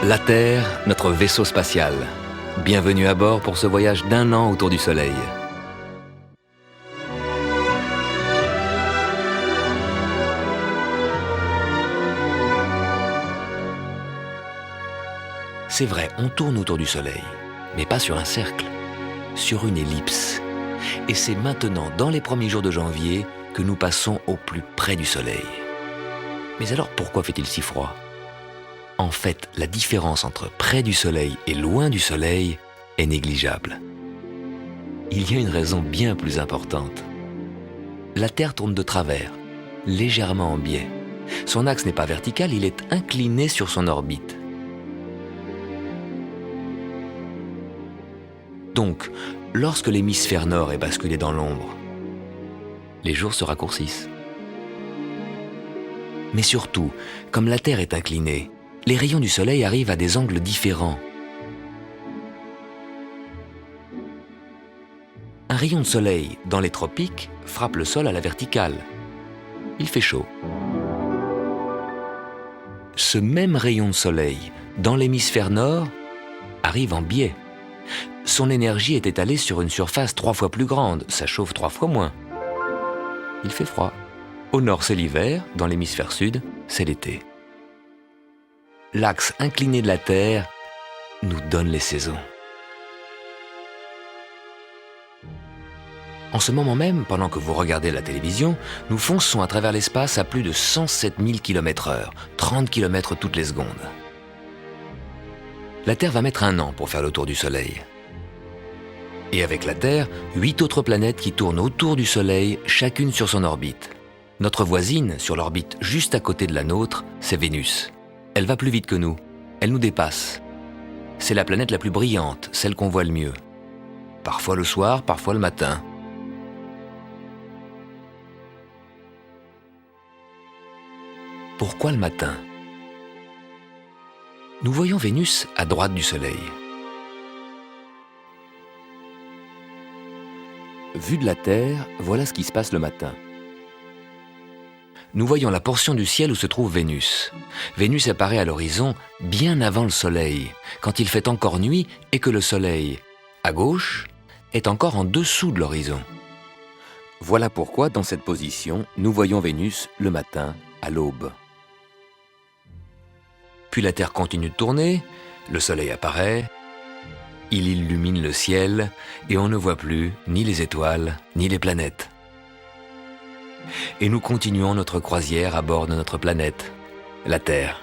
La Terre, notre vaisseau spatial. Bienvenue à bord pour ce voyage d'1 an autour du Soleil. C'est vrai, on tourne autour du Soleil, mais pas sur un cercle, sur une ellipse. Et c'est maintenant, dans les premiers jours de janvier, que nous passons au plus près du Soleil. Mais alors pourquoi fait-il si froid ? En fait, la différence entre près du Soleil et loin du Soleil est négligeable. Il y a une raison bien plus importante. La Terre tourne de travers, légèrement en biais. Son axe n'est pas vertical, il est incliné sur son orbite. Donc, lorsque l'hémisphère nord est basculé dans l'ombre, les jours se raccourcissent. Mais surtout, comme la Terre est inclinée, les rayons du Soleil arrivent à des angles différents. Un rayon de soleil dans les tropiques frappe le sol à la verticale. Il fait chaud. Ce même rayon de soleil dans l'hémisphère nord arrive en biais. Son énergie est étalée sur une surface 3 fois plus grande, ça chauffe 3 fois moins. Il fait froid. Au nord, c'est l'hiver, dans l'hémisphère sud, c'est l'été. L'axe incliné de la Terre nous donne les saisons. En ce moment même, pendant que vous regardez la télévision, nous fonçons à travers l'espace à plus de 107 000 km/h, 30 km toutes les secondes. La Terre va mettre 1 an pour faire le tour du Soleil. Et avec la Terre, 8 autres planètes qui tournent autour du Soleil, chacune sur son orbite. Notre voisine, sur l'orbite juste à côté de la nôtre, c'est Vénus. Elle va plus vite que nous, elle nous dépasse. C'est la planète la plus brillante, celle qu'on voit le mieux. Parfois le soir, parfois le matin. Pourquoi le matin ? Nous voyons Vénus à droite du Soleil. Vu de la Terre, voilà ce qui se passe le matin. Nous voyons la portion du ciel où se trouve Vénus. Vénus apparaît à l'horizon bien avant le Soleil, quand il fait encore nuit et que le Soleil, à gauche, est encore en dessous de l'horizon. Voilà pourquoi, dans cette position, nous voyons Vénus le matin, à l'aube. Puis la Terre continue de tourner, le Soleil apparaît, il illumine le ciel et on ne voit plus ni les étoiles ni les planètes. Et nous continuons notre croisière à bord de notre planète, la Terre.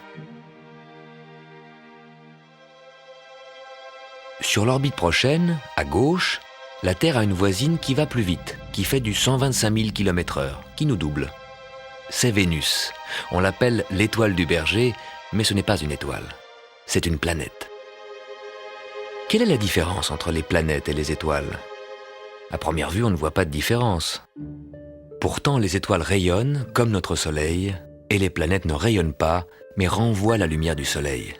Sur l'orbite prochaine, à gauche, la Terre a une voisine qui va plus vite, qui fait du 125 000 km/h, qui nous double. C'est Vénus. On l'appelle l'étoile du berger, mais ce n'est pas une étoile, c'est une planète. Quelle est la différence entre les planètes et les étoiles ? À première vue, on ne voit pas de différence. Pourtant, les étoiles rayonnent, comme notre Soleil, et les planètes ne rayonnent pas, mais renvoient la lumière du Soleil.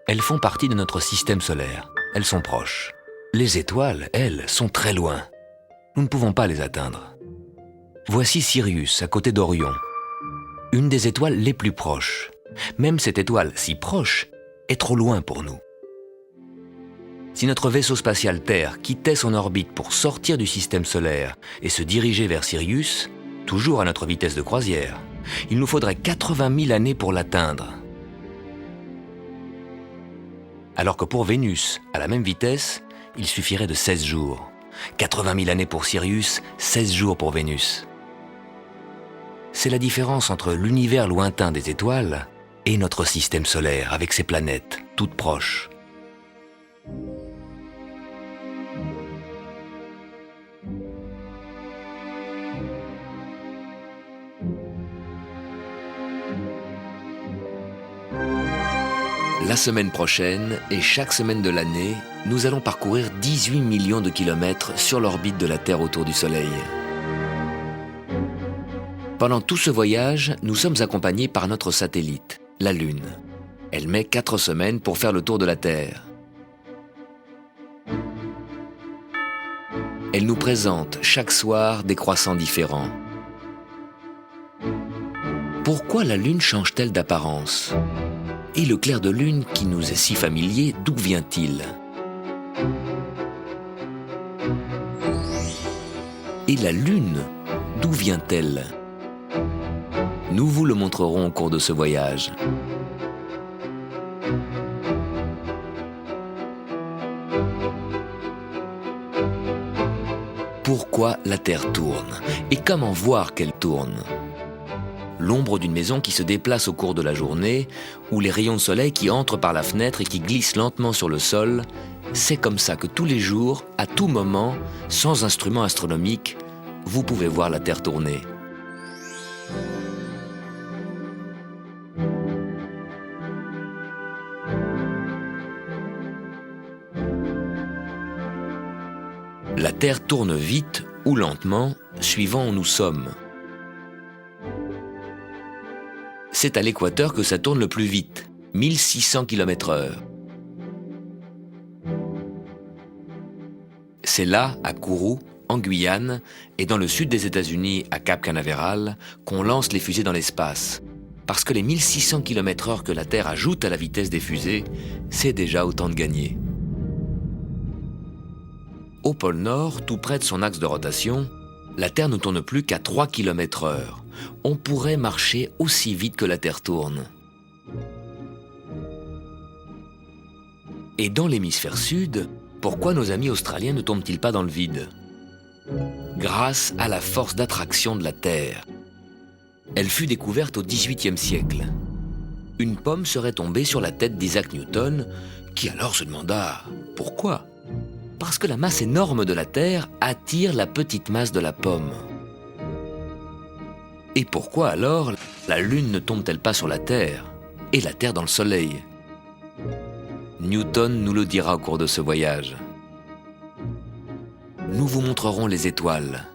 Elles font partie de notre système solaire, elles sont proches. Les étoiles, elles, sont très loin. Nous ne pouvons pas les atteindre. Voici Sirius, à côté d'Orion. Une des étoiles les plus proches. Même cette étoile si proche est trop loin pour nous. Si notre vaisseau spatial Terre quittait son orbite pour sortir du système solaire et se diriger vers Sirius, toujours à notre vitesse de croisière, il nous faudrait 80 000 années pour l'atteindre. Alors que pour Vénus, à la même vitesse, il suffirait de 16 jours. 80 000 années pour Sirius, 16 jours pour Vénus. C'est la différence entre l'univers lointain des étoiles et notre système solaire avec ses planètes, toutes proches. La semaine prochaine, et chaque semaine de l'année, nous allons parcourir 18 millions de kilomètres sur l'orbite de la Terre autour du Soleil. Pendant tout ce voyage, nous sommes accompagnés par notre satellite, la Lune. Elle met 4 semaines pour faire le tour de la Terre. Elle nous présente chaque soir des croissants différents. Pourquoi la Lune change-t-elle d'apparence ? Et le clair de lune qui nous est si familier, d'où vient-il ? Et la lune, d'où vient-elle ? Nous vous le montrerons au cours de ce voyage. Pourquoi la Terre tourne ? Et comment voir qu'elle tourne ? L'ombre d'une maison qui se déplace au cours de la journée, ou les rayons de soleil qui entrent par la fenêtre et qui glissent lentement sur le sol, c'est comme ça que tous les jours, à tout moment, sans instrument astronomique, vous pouvez voir la Terre tourner. La Terre tourne vite ou lentement, suivant où nous sommes. C'est à l'équateur que ça tourne le plus vite, 1600 km/h. C'est là, à Kourou, en Guyane, et dans le sud des États-Unis, à Cap Canaveral, qu'on lance les fusées dans l'espace. Parce que les 1600 km/h que la Terre ajoute à la vitesse des fusées, c'est déjà autant de gagné. Au pôle Nord, tout près de son axe de rotation, la Terre ne tourne plus qu'à 3 km/h. On pourrait marcher aussi vite que la Terre tourne. Et dans l'hémisphère sud, pourquoi nos amis australiens ne tombent-ils pas dans le vide ? Grâce à la force d'attraction de la Terre. Elle fut découverte au XVIIIe siècle. Une pomme serait tombée sur la tête d'Isaac Newton, qui alors se demanda pourquoi ? Parce que la masse énorme de la Terre attire la petite masse de la pomme. Et pourquoi alors la Lune ne tombe-t-elle pas sur la Terre et la Terre dans le Soleil ? Newton nous le dira au cours de ce voyage. Nous vous montrerons les étoiles.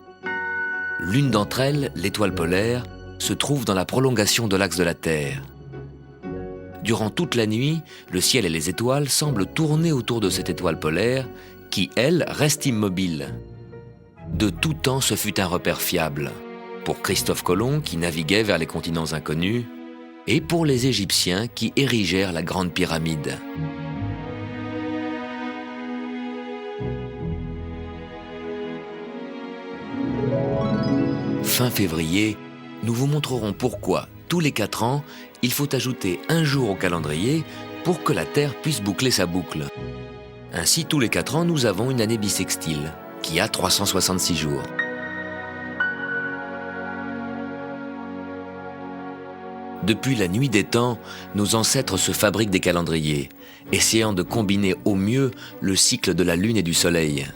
L'une d'entre elles, l'étoile polaire, se trouve dans la prolongation de l'axe de la Terre. Durant toute la nuit, le ciel et les étoiles semblent tourner autour de cette étoile polaire qui, elle, reste immobile. De tout temps, ce fut un repère fiable. Pour Christophe Colomb, qui naviguait vers les continents inconnus, et pour les Égyptiens qui érigèrent la Grande Pyramide. Fin février, nous vous montrerons pourquoi, tous les 4 ans, il faut ajouter un jour au calendrier pour que la Terre puisse boucler sa boucle. Ainsi, tous les 4 ans, nous avons une année bissextile, qui a 366 jours. Depuis la nuit des temps, nos ancêtres se fabriquent des calendriers, essayant de combiner au mieux le cycle de la Lune et du Soleil.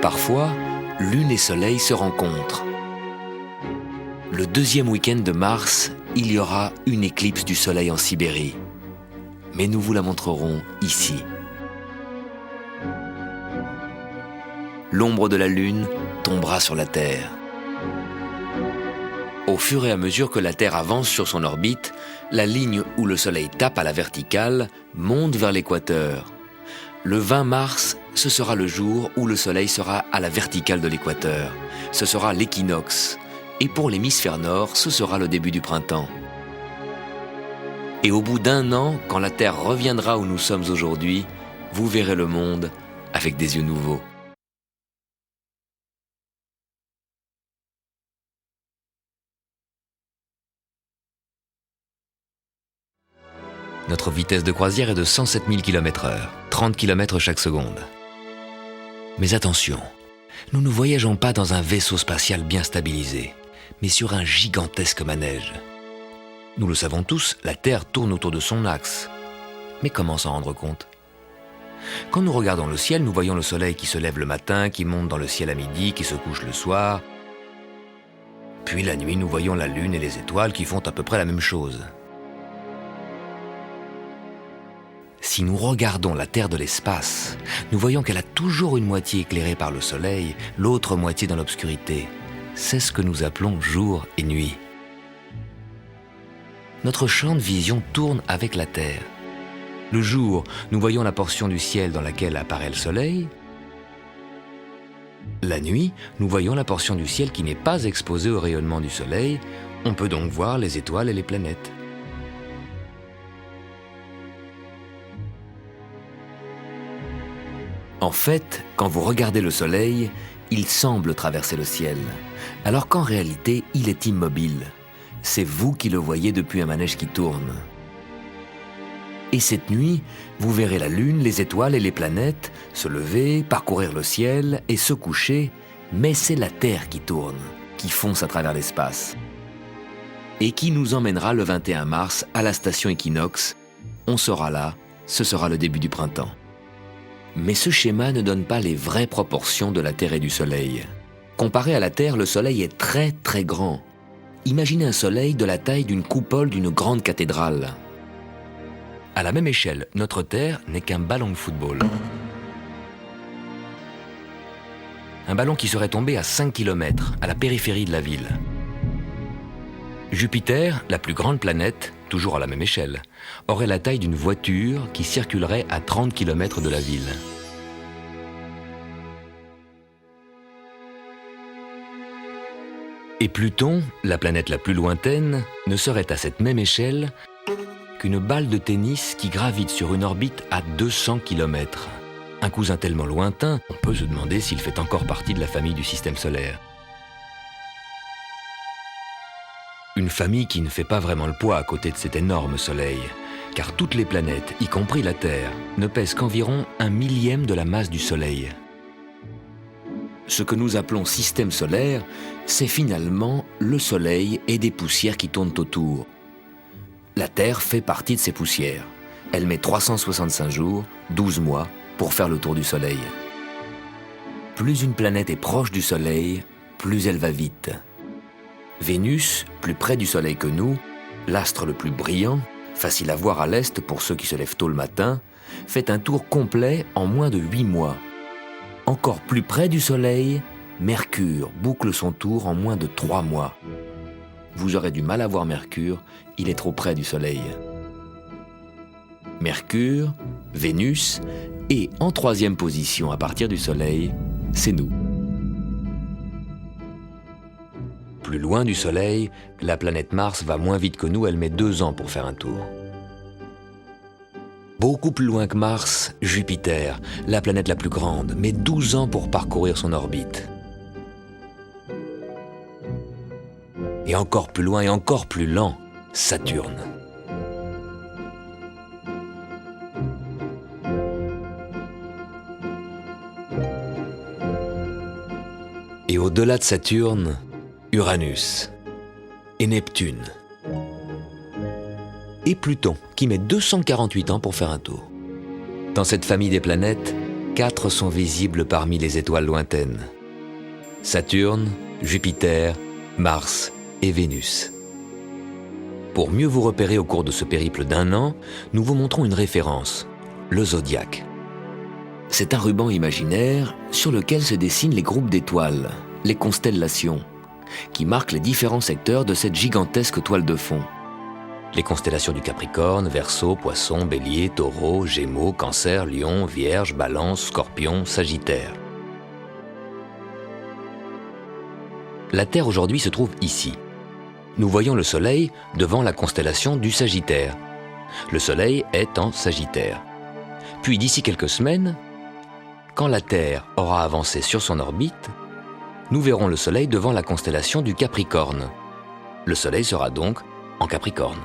Parfois, Lune et Soleil se rencontrent. Le 2e week-end de mars, il y aura une éclipse du Soleil en Sibérie. Mais nous vous la montrerons ici. L'ombre de la Lune tombera sur la Terre. Au fur et à mesure que la Terre avance sur son orbite, la ligne où le Soleil tape à la verticale monte vers l'équateur. Le 20 mars, ce sera le jour où le Soleil sera à la verticale de l'équateur. Ce sera l'équinoxe. Et pour l'hémisphère nord, ce sera le début du printemps. Et au bout d'1 an, quand la Terre reviendra où nous sommes aujourd'hui, vous verrez le monde avec des yeux nouveaux. Notre vitesse de croisière est de 107 000 km/h, 30 km chaque seconde. Mais attention, nous ne voyageons pas dans un vaisseau spatial bien stabilisé, mais sur un gigantesque manège. Nous le savons tous, la Terre tourne autour de son axe. Mais comment s'en rendre compte ? Quand nous regardons le ciel, nous voyons le soleil qui se lève le matin, qui monte dans le ciel à midi, qui se couche le soir. Puis la nuit, nous voyons la Lune et les étoiles qui font à peu près la même chose. Si nous regardons la Terre de l'espace, nous voyons qu'elle a toujours une moitié éclairée par le soleil, l'autre moitié dans l'obscurité. C'est ce que nous appelons jour et nuit. Notre champ de vision tourne avec la Terre. Le jour, nous voyons la portion du ciel dans laquelle apparaît le soleil. La nuit, nous voyons la portion du ciel qui n'est pas exposée au rayonnement du soleil. On peut donc voir les étoiles et les planètes. En fait, quand vous regardez le soleil, il semble traverser le ciel, alors qu'en réalité, il est immobile. C'est vous qui le voyez depuis un manège qui tourne. Et cette nuit, vous verrez la Lune, les étoiles et les planètes se lever, parcourir le ciel et se coucher, mais c'est la Terre qui tourne, qui fonce à travers l'espace. Et qui nous emmènera le 21 mars à la station équinoxe. On sera là, ce sera le début du printemps. Mais ce schéma ne donne pas les vraies proportions de la Terre et du Soleil. Comparé à la Terre, le Soleil est très très grand. Imaginez un Soleil de la taille d'une coupole d'une grande cathédrale. À la même échelle, notre Terre n'est qu'un ballon de football. Un ballon qui serait tombé à 5 km, à la périphérie de la ville. Jupiter, la plus grande planète, toujours à la même échelle, aurait la taille d'une voiture qui circulerait à 30 km de la ville. Et Pluton, la planète la plus lointaine, ne serait à cette même échelle qu'une balle de tennis qui gravite sur une orbite à 200 km. Un cousin tellement lointain, on peut se demander s'il fait encore partie de la famille du système solaire. Une famille qui ne fait pas vraiment le poids à côté de cet énorme Soleil, car toutes les planètes, y compris la Terre, ne pèsent qu'environ 1/1000 de la masse du Soleil. Ce que nous appelons système solaire, c'est finalement le Soleil et des poussières qui tournent autour. La Terre fait partie de ces poussières. Elle met 365 jours, 12 mois, pour faire le tour du Soleil. Plus une planète est proche du Soleil, plus elle va vite. Vénus, plus près du Soleil que nous, l'astre le plus brillant, facile à voir à l'est pour ceux qui se lèvent tôt le matin, fait un tour complet en moins de 8 mois. Encore plus près du Soleil, Mercure boucle son tour en moins de 3 mois. Vous aurez du mal à voir Mercure, il est trop près du Soleil. Mercure, Vénus, et en 3e position à partir du Soleil, c'est nous. Plus loin du Soleil, la planète Mars va moins vite que nous, elle met 2 ans pour faire un tour. Beaucoup plus loin que Mars, Jupiter, la planète la plus grande, met 12 ans pour parcourir son orbite. Et encore plus loin et encore plus lent, Saturne. Et au-delà de Saturne, Uranus et Neptune. Et Pluton, qui met 248 ans pour faire un tour. Dans cette famille des planètes, 4 sont visibles parmi les étoiles lointaines. Saturne, Jupiter, Mars et Vénus. Pour mieux vous repérer au cours de ce périple d'1 an, nous vous montrons une référence, le zodiaque. C'est un ruban imaginaire sur lequel se dessinent les groupes d'étoiles, les constellations, qui marquent les différents secteurs de cette gigantesque toile de fond. Les constellations du Capricorne, Verseau, Poisson, Bélier, Taureau, Gémeaux, Cancer, Lion, Vierge, Balance, Scorpion, Sagittaire. La Terre aujourd'hui se trouve ici. Nous voyons le Soleil devant la constellation du Sagittaire. Le Soleil est en Sagittaire. Puis d'ici quelques semaines, quand la Terre aura avancé sur son orbite, nous verrons le Soleil devant la constellation du Capricorne. Le Soleil sera donc en Capricorne.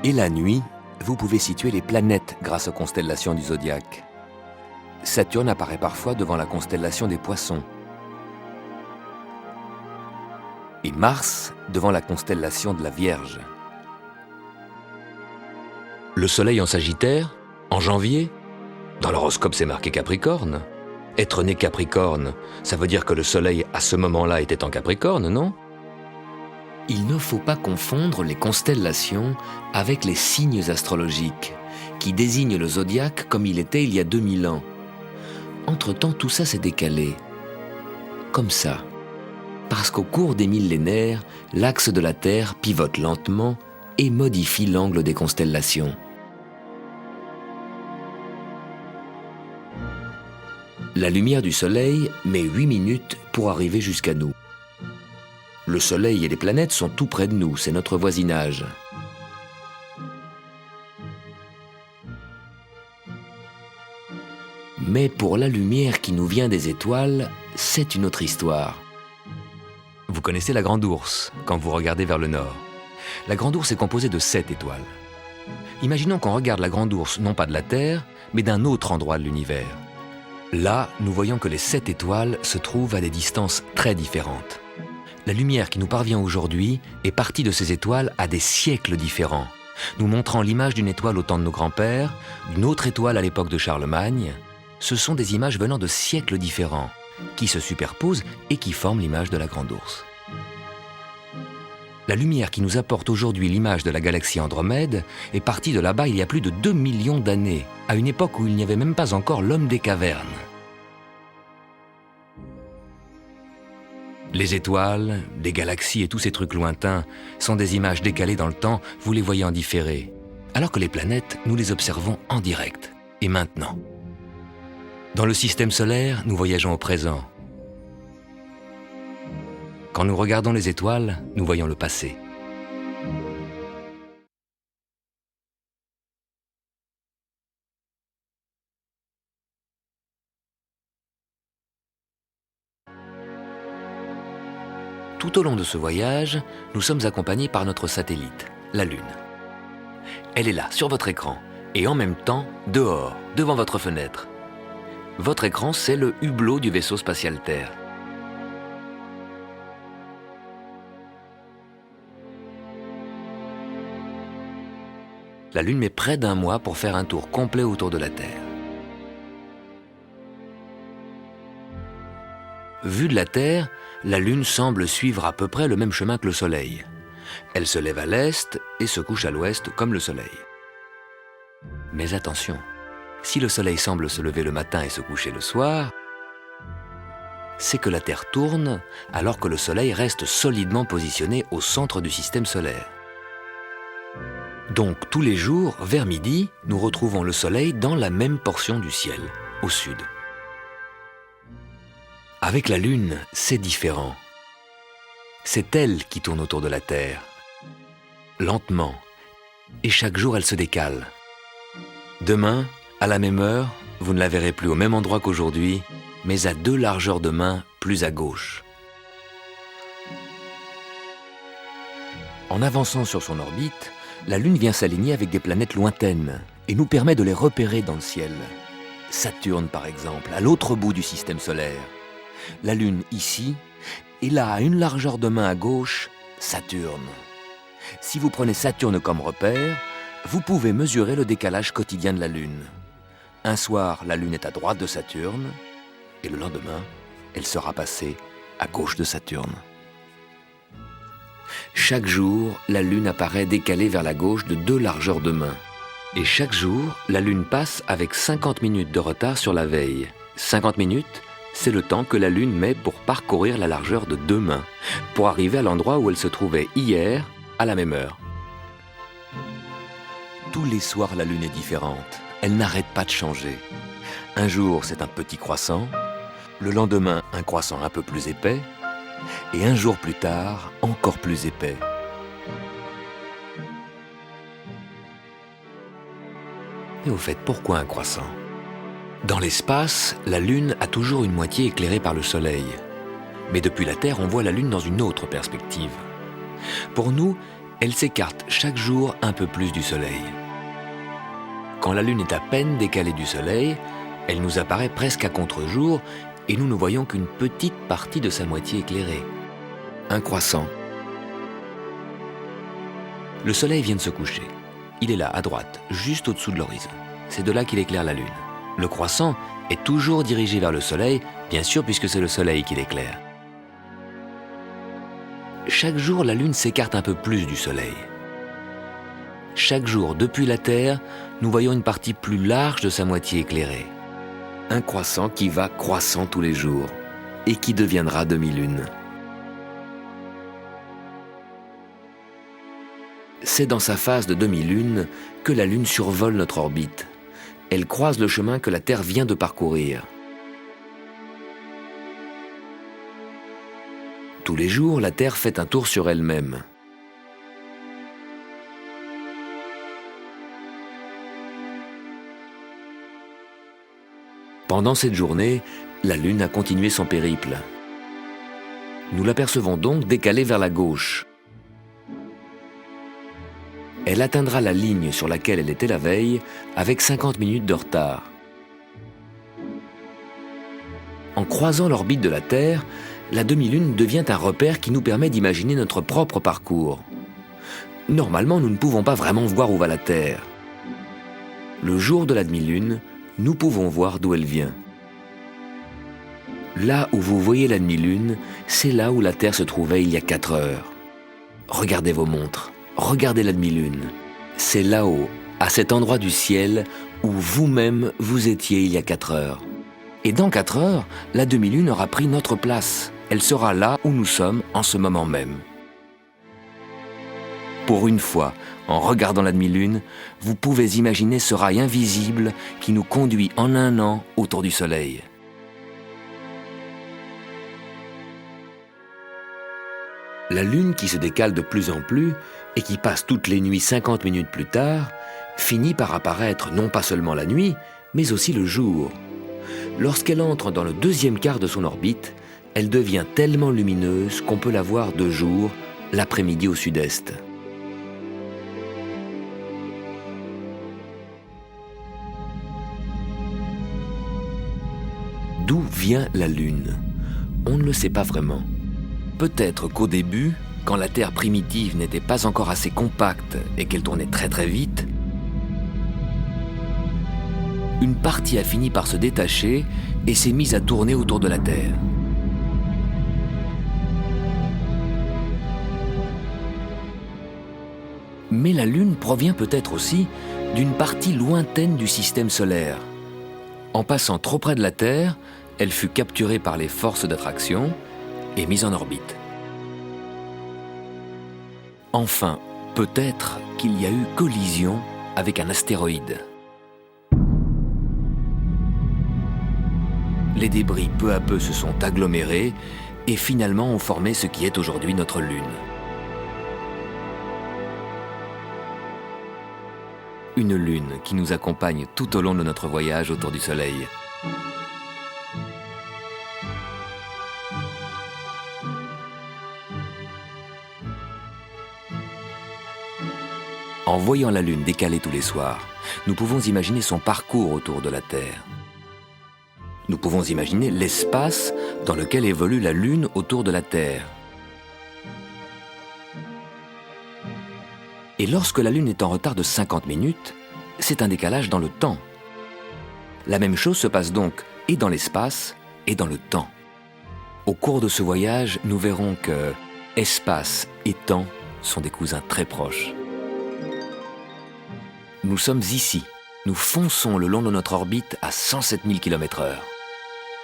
Et la nuit, vous pouvez situer les planètes grâce aux constellations du zodiaque. Saturne apparaît parfois devant la constellation des Poissons. Et Mars devant la constellation de la Vierge. Le Soleil en Sagittaire, en janvier, dans l'horoscope c'est marqué Capricorne. Être né Capricorne, ça veut dire que le Soleil à ce moment-là était en Capricorne, non ? Il ne faut pas confondre les constellations avec les signes astrologiques, qui désignent le zodiaque comme il était il y a 2000 ans. Entre-temps, tout ça s'est décalé. Comme ça. Parce qu'au cours des millénaires, l'axe de la Terre pivote lentement et modifie l'angle des constellations. La lumière du Soleil met 8 minutes pour arriver jusqu'à nous. Le Soleil et les planètes sont tout près de nous, c'est notre voisinage. Mais pour la lumière qui nous vient des étoiles, c'est une autre histoire. Vous connaissez la Grande Ourse quand vous regardez vers le nord. La Grande Ourse est composée de 7 étoiles. Imaginons qu'on regarde la Grande Ourse non pas de la Terre, mais d'un autre endroit de l'univers. Là, nous voyons que les 7 étoiles se trouvent à des distances très différentes. La lumière qui nous parvient aujourd'hui est partie de ces étoiles à des siècles différents, nous montrant l'image d'une étoile au temps de nos grands-pères, d'une autre étoile à l'époque de Charlemagne. Ce sont des images venant de siècles différents, qui se superposent et qui forment l'image de la Grande Ourse. La lumière qui nous apporte aujourd'hui l'image de la galaxie Andromède est partie de là-bas il y a plus de 2 millions d'années, à une époque où il n'y avait même pas encore l'homme des cavernes. Les étoiles, les galaxies et tous ces trucs lointains sont des images décalées dans le temps, vous les voyez en différé, alors que les planètes, nous les observons en direct, et maintenant. Dans le système solaire, nous voyageons au présent. Quand nous regardons les étoiles, nous voyons le passé. Tout au long de ce voyage, nous sommes accompagnés par notre satellite, la Lune. Elle est là, sur votre écran, et en même temps, dehors, devant votre fenêtre. Votre écran, c'est le hublot du vaisseau spatial Terre. La Lune met près d'1 mois pour faire un tour complet autour de la Terre. Vue de la Terre, la Lune semble suivre à peu près le même chemin que le Soleil. Elle se lève à l'est et se couche à l'ouest comme le Soleil. Mais attention, si le Soleil semble se lever le matin et se coucher le soir, c'est que la Terre tourne alors que le Soleil reste solidement positionné au centre du système solaire. Donc tous les jours, vers midi, nous retrouvons le Soleil dans la même portion du ciel, au sud. Avec la Lune, c'est différent. C'est elle qui tourne autour de la Terre, lentement, et chaque jour elle se décale. Demain, à la même heure, vous ne la verrez plus au même endroit qu'aujourd'hui, mais à 2 largeurs de main plus à gauche. En avançant sur son orbite, la Lune vient s'aligner avec des planètes lointaines et nous permet de les repérer dans le ciel. Saturne, par exemple, à l'autre bout du système solaire. La Lune ici, et là, à 1 largeur de main à gauche, Saturne. Si vous prenez Saturne comme repère, vous pouvez mesurer le décalage quotidien de la Lune. Un soir, la Lune est à droite de Saturne, et le lendemain, elle sera passée à gauche de Saturne. Chaque jour, la Lune apparaît décalée vers la gauche de 2 largeurs de main. Et chaque jour, la Lune passe avec 50 minutes de retard sur la veille. 50 minutes, c'est le temps que la Lune met pour parcourir la largeur de 2 mains, pour arriver à l'endroit où elle se trouvait hier, à la même heure. Tous les soirs, la Lune est différente. Elle n'arrête pas de changer. Un jour, c'est un petit croissant. Le lendemain, un croissant un peu plus épais. Et un jour plus tard, encore plus épais. Mais au fait, pourquoi un croissant ? Dans l'espace, la Lune a toujours une moitié éclairée par le Soleil. Mais depuis la Terre, on voit la Lune dans une autre perspective. Pour nous, elle s'écarte chaque jour un peu plus du Soleil. Quand la Lune est à peine décalée du Soleil, elle nous apparaît presque à contre-jour et nous ne voyons qu'une petite partie de sa moitié éclairée. Un croissant. Le Soleil vient de se coucher. Il est là, à droite, juste au-dessous de l'horizon. C'est de là qu'il éclaire la Lune. Le croissant est toujours dirigé vers le Soleil, bien sûr puisque c'est le Soleil qui l'éclaire. Chaque jour, la Lune s'écarte un peu plus du Soleil. Chaque jour, depuis la Terre, nous voyons une partie plus large de sa moitié éclairée. Un croissant qui va croissant tous les jours et qui deviendra demi-lune. C'est dans sa phase de demi-lune que la Lune survole notre orbite. Elle croise le chemin que la Terre vient de parcourir. Tous les jours, la Terre fait un tour sur elle-même. Pendant cette journée, la Lune a continué son périple. Nous l'apercevons donc décalée vers la gauche. Elle atteindra la ligne sur laquelle elle était la veille avec 50 minutes de retard. En croisant l'orbite de la Terre, la demi-lune devient un repère qui nous permet d'imaginer notre propre parcours. Normalement, nous ne pouvons pas vraiment voir où va la Terre. Le jour de la demi-lune, nous pouvons voir d'où elle vient. Là où vous voyez la demi-lune, c'est là où la Terre se trouvait il y a 4 heures. Regardez vos montres, regardez la demi-lune. C'est là-haut, à cet endroit du ciel, où vous-même vous étiez il y a 4 heures. Et dans 4 heures, la demi-lune aura pris notre place. Elle sera là où nous sommes en ce moment même. Pour une fois, en regardant la demi-lune, vous pouvez imaginer ce rail invisible qui nous conduit en un an autour du Soleil. La Lune qui se décale de plus en plus et qui passe toutes les nuits 50 minutes plus tard, finit par apparaître non pas seulement la nuit, mais aussi le jour. Lorsqu'elle entre dans le deuxième quart de son orbite, elle devient tellement lumineuse qu'on peut la voir de jour, l'après-midi au sud-est. D'où vient la Lune? On ne le sait pas vraiment. Peut-être qu'au début, quand la Terre primitive n'était pas encore assez compacte et qu'elle tournait très très vite, une partie a fini par se détacher et s'est mise à tourner autour de la Terre. Mais la Lune provient peut-être aussi d'une partie lointaine du système solaire. En passant trop près de la Terre, elle fut capturée par les forces d'attraction et mise en orbite. Enfin, peut-être qu'il y a eu collision avec un astéroïde. Les débris peu à peu se sont agglomérés et finalement ont formé ce qui est aujourd'hui notre Lune. Une Lune qui nous accompagne tout au long de notre voyage autour du Soleil. En voyant la Lune décalée tous les soirs, nous pouvons imaginer son parcours autour de la Terre. Nous pouvons imaginer l'espace dans lequel évolue la Lune autour de la Terre. Et lorsque la Lune est en retard de 50 minutes, c'est un décalage dans le temps. La même chose se passe donc et dans l'espace et dans le temps. Au cours de ce voyage, nous verrons que espace et temps sont des cousins très proches. Nous sommes ici. Nous fonçons le long de notre orbite à 107 000 km/h.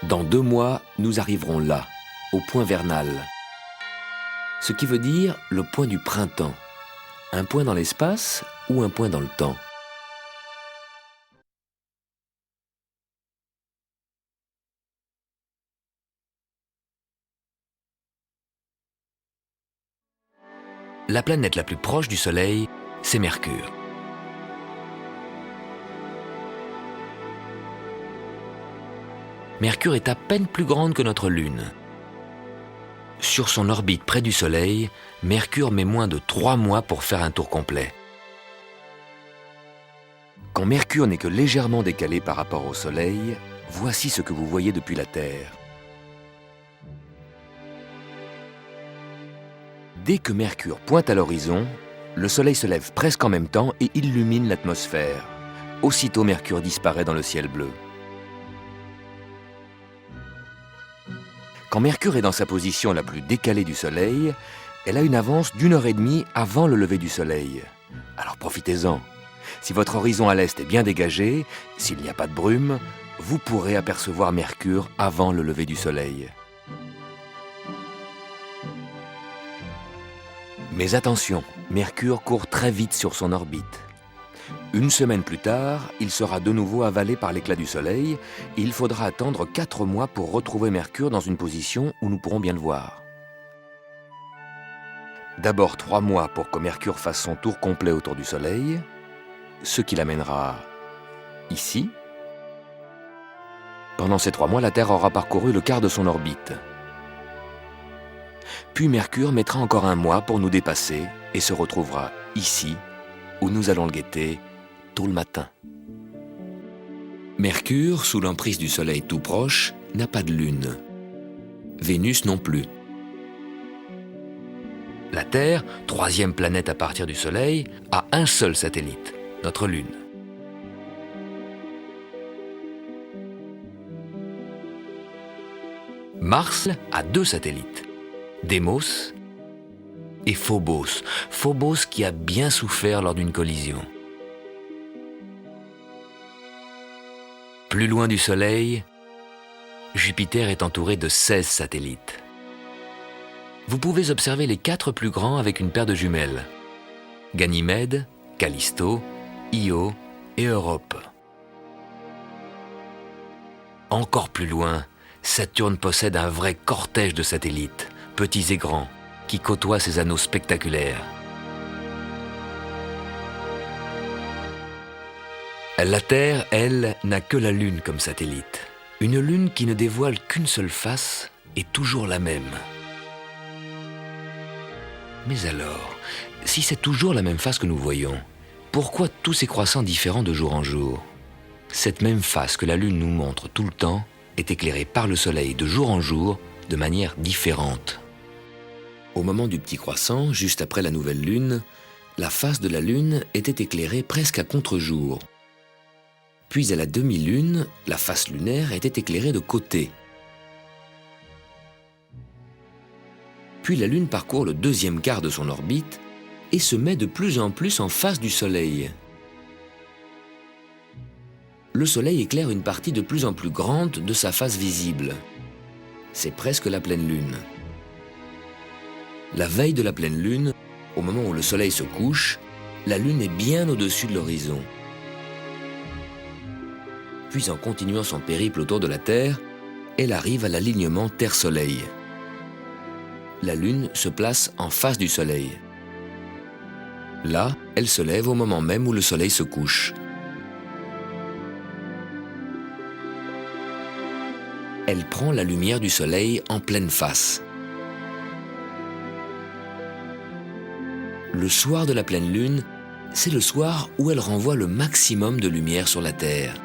Dans 2 mois, nous arriverons là, au point vernal. Ce qui veut dire le point du printemps. Un point dans l'espace ou un point dans le temps. La planète la plus proche du Soleil, c'est Mercure. Mercure est à peine plus grande que notre Lune. Sur son orbite près du Soleil, Mercure met moins de 3 mois pour faire un tour complet. Quand Mercure n'est que légèrement décalé par rapport au Soleil, voici ce que vous voyez depuis la Terre. Dès que Mercure pointe à l'horizon, le Soleil se lève presque en même temps et illumine l'atmosphère. Aussitôt, Mercure disparaît dans le ciel bleu. Quand Mercure est dans sa position la plus décalée du Soleil, elle a une avance d'1 heure et demie avant le lever du Soleil. Alors profitez-en. Si votre horizon à l'est est bien dégagé, s'il n'y a pas de brume, vous pourrez apercevoir Mercure avant le lever du Soleil. Mais attention, Mercure court très vite sur son orbite. 1 semaine plus tard, il sera de nouveau avalé par l'éclat du Soleil et il faudra attendre 4 mois pour retrouver Mercure dans une position où nous pourrons bien le voir. D'abord 3 mois pour que Mercure fasse son tour complet autour du Soleil, ce qui l'amènera ici. Pendant ces 3 mois, la Terre aura parcouru le quart de son orbite. Puis Mercure mettra encore 1 mois pour nous dépasser et se retrouvera ici, où nous allons le guetter tôt le matin. Mercure, sous l'emprise du Soleil tout proche, n'a pas de lune. Vénus non plus. La Terre, 3e planète à partir du Soleil, a un seul satellite, notre Lune. Mars a 2 satellites, Démos et Phobos. Phobos qui a bien souffert lors d'une collision. Plus loin du Soleil, Jupiter est entouré de 16 satellites. Vous pouvez observer les 4 plus grands avec une paire de jumelles. Ganymède, Callisto, Io et Europe. Encore plus loin, Saturne possède un vrai cortège de satellites, petits et grands, qui côtoient ses anneaux spectaculaires. La Terre, elle, n'a que la Lune comme satellite. Une Lune qui ne dévoile qu'une seule face et toujours la même. Mais alors, si c'est toujours la même face que nous voyons, pourquoi tous ces croissants différents de jour en jour? Cette même face que la Lune nous montre tout le temps est éclairée par le Soleil de jour en jour de manière différente. Au moment du petit croissant, juste après la nouvelle Lune, la face de la Lune était éclairée presque à contre-jour. Puis à la demi-lune, la face lunaire était éclairée de côté. Puis la Lune parcourt le 2e quart de son orbite et se met de plus en plus en face du Soleil. Le Soleil éclaire une partie de plus en plus grande de sa face visible. C'est presque la pleine Lune. La veille de la pleine Lune, au moment où le Soleil se couche, la Lune est bien au-dessus de l'horizon. Puis en continuant son périple autour de la Terre, elle arrive à l'alignement Terre-Soleil. La Lune se place en face du Soleil. Là, elle se lève au moment même où le Soleil se couche. Elle prend la lumière du Soleil en pleine face. Le soir de la pleine Lune, c'est le soir où elle renvoie le maximum de lumière sur la Terre.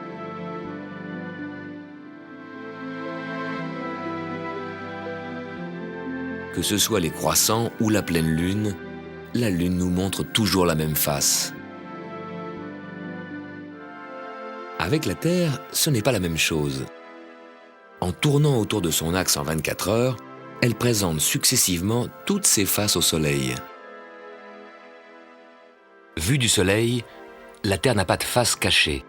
Que ce soit les croissants ou la pleine Lune, la Lune nous montre toujours la même face. Avec la Terre, ce n'est pas la même chose. En tournant autour de son axe en 24 heures, elle présente successivement toutes ses faces au Soleil. Vue du Soleil, la Terre n'a pas de face cachée.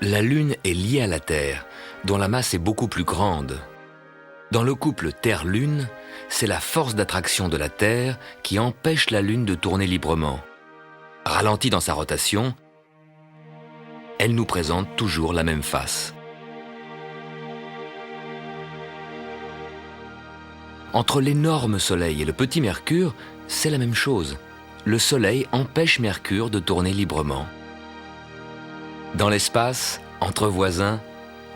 La Lune est liée à la Terre, dont la masse est beaucoup plus grande. Dans le couple Terre-Lune, c'est la force d'attraction de la Terre qui empêche la Lune de tourner librement. Ralentie dans sa rotation, elle nous présente toujours la même face. Entre l'énorme Soleil et le petit Mercure, c'est la même chose. Le Soleil empêche Mercure de tourner librement. Dans l'espace, entre voisins,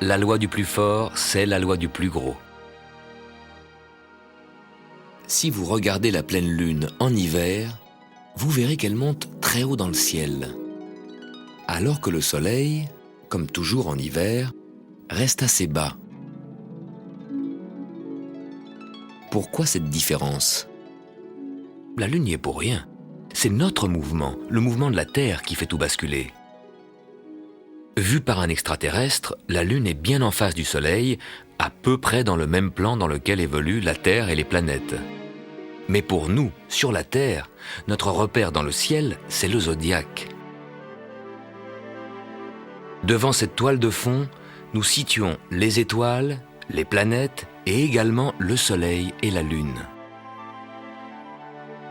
la loi du plus fort, c'est la loi du plus gros. Si vous regardez la pleine Lune en hiver, vous verrez qu'elle monte très haut dans le ciel. Alors que le Soleil, comme toujours en hiver, reste assez bas. Pourquoi cette différence? La Lune n'y est pour rien. C'est notre mouvement, le mouvement de la Terre qui fait tout basculer. Vue par un extraterrestre, la Lune est bien en face du Soleil, à peu près dans le même plan dans lequel évoluent la Terre et les planètes. Mais pour nous, sur la Terre, notre repère dans le ciel, c'est le zodiaque. Devant cette toile de fond, nous situons les étoiles, les planètes et également le Soleil et la Lune.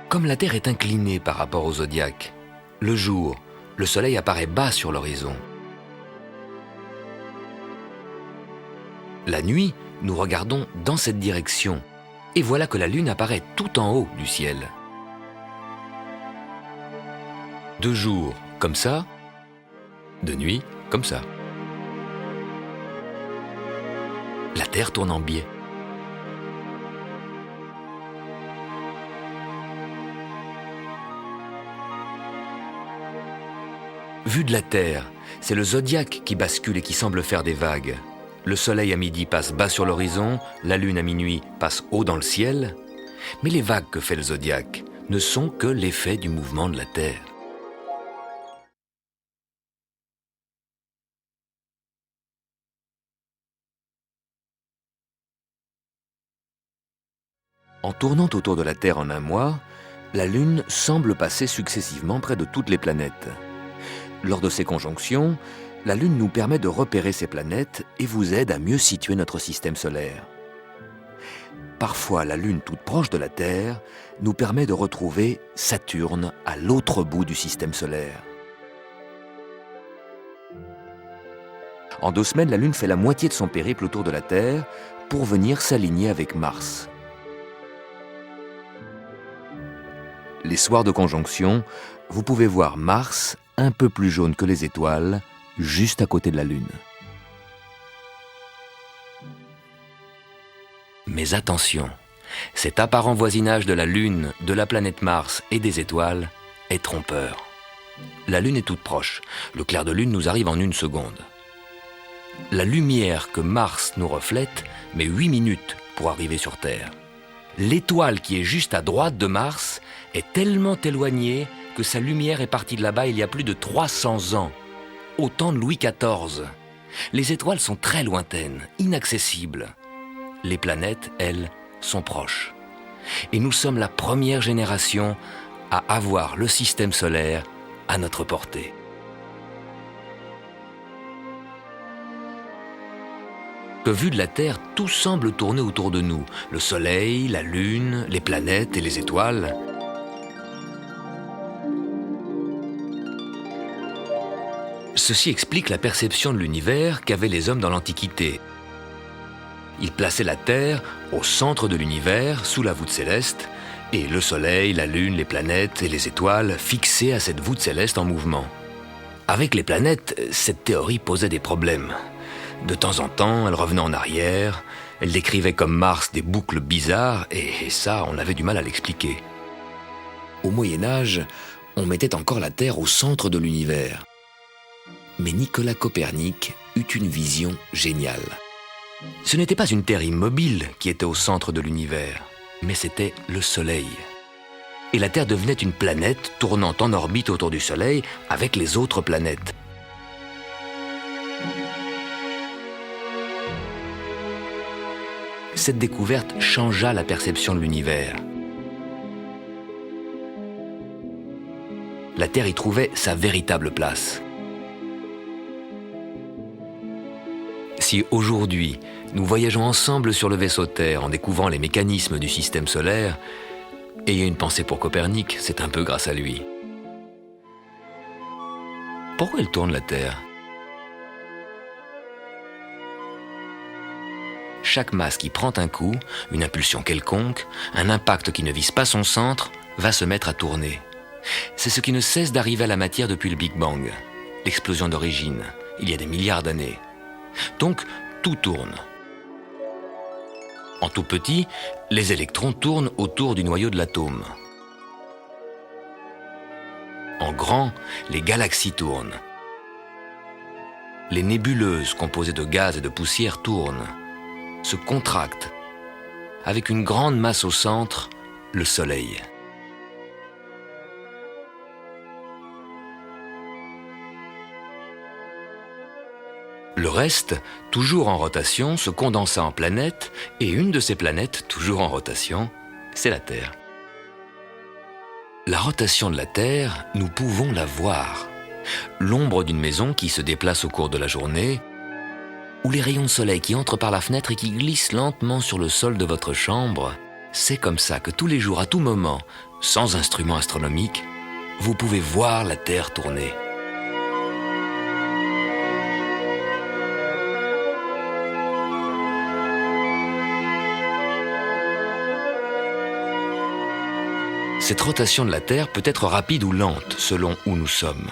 Comme la Terre est inclinée par rapport au zodiaque, le jour, le Soleil apparaît bas sur l'horizon. La nuit, nous regardons dans cette direction Et voilà que la Lune apparaît tout en haut du ciel. De jour, comme ça. De nuit, comme ça. La Terre tourne en biais. Vu de la Terre, c'est le zodiaque qui bascule et qui semble faire des vagues. Le Soleil à midi passe bas sur l'horizon, la Lune à minuit passe haut dans le ciel. Mais les vagues que fait le zodiaque ne sont que l'effet du mouvement de la Terre. En tournant autour de la Terre en un mois, la Lune semble passer successivement près de toutes les planètes. Lors de ces conjonctions, la Lune nous permet de repérer ces planètes et vous aide à mieux situer notre système solaire. Parfois, la Lune toute proche de la Terre nous permet de retrouver Saturne à l'autre bout du système solaire. En 2 semaines, la Lune fait la moitié de son périple autour de la Terre pour venir s'aligner avec Mars. Les soirs de conjonction, vous pouvez voir Mars un peu plus jaune que les étoiles, juste à côté de la Lune. Mais attention, cet apparent voisinage de la Lune, de la planète Mars et des étoiles est trompeur. La Lune est toute proche, le clair de Lune nous arrive en 1 seconde. La lumière que Mars nous reflète met 8 minutes pour arriver sur Terre. L'étoile qui est juste à droite de Mars est tellement éloignée que sa lumière est partie de là-bas il y a plus de 300 ans, au temps de Louis XIV. Les étoiles sont très lointaines, inaccessibles. Les planètes, elles, sont proches. Et nous sommes la première génération à avoir le système solaire à notre portée. Que vu de la Terre, tout semble tourner autour de nous. Le Soleil, la Lune, les planètes et les étoiles. Ceci explique la perception de l'univers qu'avaient les hommes dans l'Antiquité. Ils plaçaient la Terre au centre de l'univers, sous la voûte céleste, et le Soleil, la Lune, les planètes et les étoiles fixés à cette voûte céleste en mouvement. Avec les planètes, cette théorie posait des problèmes. De temps en temps, elle revenait en arrière, elle décrivait comme Mars des boucles bizarres, et ça, on avait du mal à l'expliquer. Au Moyen-Âge, on mettait encore la Terre au centre de l'univers. Mais Nicolas Copernic eut une vision géniale. Ce n'était pas une Terre immobile qui était au centre de l'univers, mais c'était le Soleil. Et la Terre devenait une planète tournant en orbite autour du Soleil avec les autres planètes. Cette découverte changea la perception de l'univers. La Terre y trouvait sa véritable place. Si aujourd'hui, nous voyageons ensemble sur le vaisseau Terre en découvrant les mécanismes du système solaire, ayez une pensée pour Copernic, c'est un peu grâce à lui. Pourquoi elle tourne la Terre ? Chaque masse qui prend un coup, une impulsion quelconque, un impact qui ne vise pas son centre, va se mettre à tourner. C'est ce qui ne cesse d'arriver à la matière depuis le Big Bang, l'explosion d'origine, il y a des milliards d'années. Donc, tout tourne. En tout petit, les électrons tournent autour du noyau de l'atome. En grand, les galaxies tournent. Les nébuleuses composées de gaz et de poussière tournent, se contractent, avec une grande masse au centre, le Soleil. Le reste, toujours en rotation, se condensa en planètes, et une de ces planètes, toujours en rotation, c'est la Terre. La rotation de la Terre, nous pouvons la voir. L'ombre d'une maison qui se déplace au cours de la journée, ou les rayons de soleil qui entrent par la fenêtre et qui glissent lentement sur le sol de votre chambre, c'est comme ça que tous les jours, à tout moment, sans instrument astronomique, vous pouvez voir la Terre tourner. Cette rotation de la Terre peut être rapide ou lente selon où nous sommes.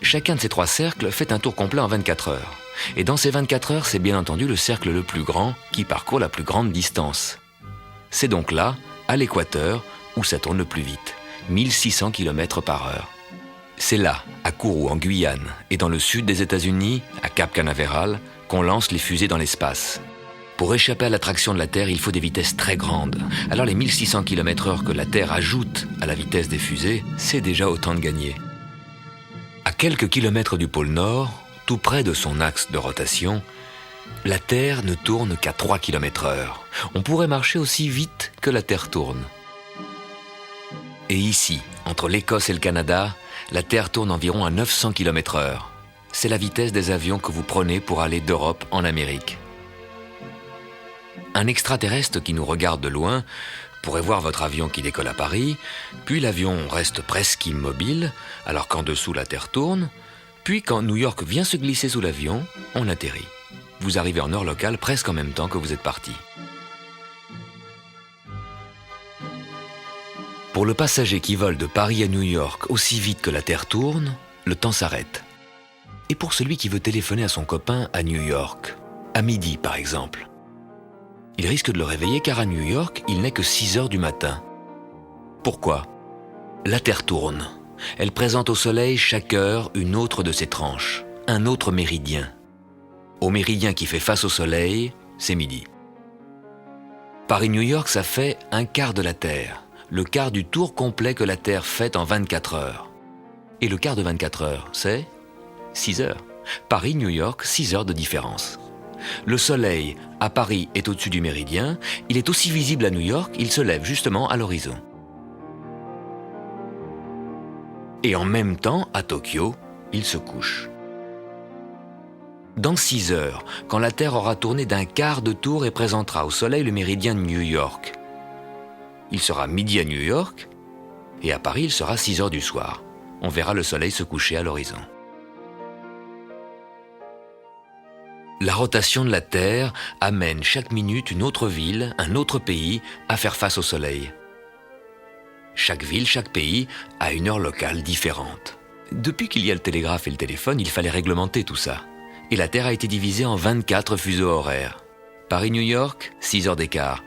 Chacun de ces 3 cercles fait un tour complet en 24 heures. Et dans ces 24 heures, c'est bien entendu le cercle le plus grand qui parcourt la plus grande distance. C'est donc là, à l'équateur, où ça tourne le plus vite, 1600 km/h. C'est là, à Kourou en Guyane, et dans le sud des États-Unis, à Cap Canaveral, qu'on lance les fusées dans l'espace. Pour échapper à l'attraction de la Terre, il faut des vitesses très grandes. Alors les 1600 km/h que la Terre ajoute à la vitesse des fusées, c'est déjà autant de gagné. À quelques kilomètres du pôle Nord, tout près de son axe de rotation, la Terre ne tourne qu'à 3 km/h. On pourrait marcher aussi vite que la Terre tourne. Et ici, entre l'Écosse et le Canada, la Terre tourne environ à 900 km/h. C'est la vitesse des avions que vous prenez pour aller d'Europe en Amérique. Un extraterrestre qui nous regarde de loin pourrait voir votre avion qui décolle à Paris, puis l'avion reste presque immobile, alors qu'en dessous la Terre tourne, puis quand New York vient se glisser sous l'avion, on atterrit. Vous arrivez en heure locale presque en même temps que vous êtes parti. Pour le passager qui vole de Paris à New York aussi vite que la Terre tourne, le temps s'arrête. Et pour celui qui veut téléphoner à son copain à New York, à midi par exemple, il risque de le réveiller car à New York, il n'est que 6 heures du matin. Pourquoi ? La Terre tourne. Elle présente au Soleil chaque heure une autre de ses tranches, un autre méridien. Au méridien qui fait face au Soleil, c'est midi. Paris-New York, ça fait un quart de la Terre, le quart du tour complet que la Terre fait en 24 heures. Et le quart de 24 heures, c'est 6 heures. Paris-New York, 6 heures de différence. Le Soleil, à Paris, est au-dessus du méridien. Il est aussi visible à New York, il se lève justement à l'horizon. Et en même temps, à Tokyo, il se couche. Dans 6 heures, quand la Terre aura tourné d'un quart de tour et présentera au Soleil le méridien de New York, il sera midi à New York, et à Paris, il sera 6 heures du soir. On verra le Soleil se coucher à l'horizon. La rotation de la Terre amène chaque minute une autre ville, un autre pays à faire face au Soleil. Chaque ville, chaque pays a une heure locale différente. Depuis qu'il y a le télégraphe et le téléphone, il fallait réglementer tout ça. Et la Terre a été divisée en 24 fuseaux horaires. Paris-New York, 6 heures d'écart.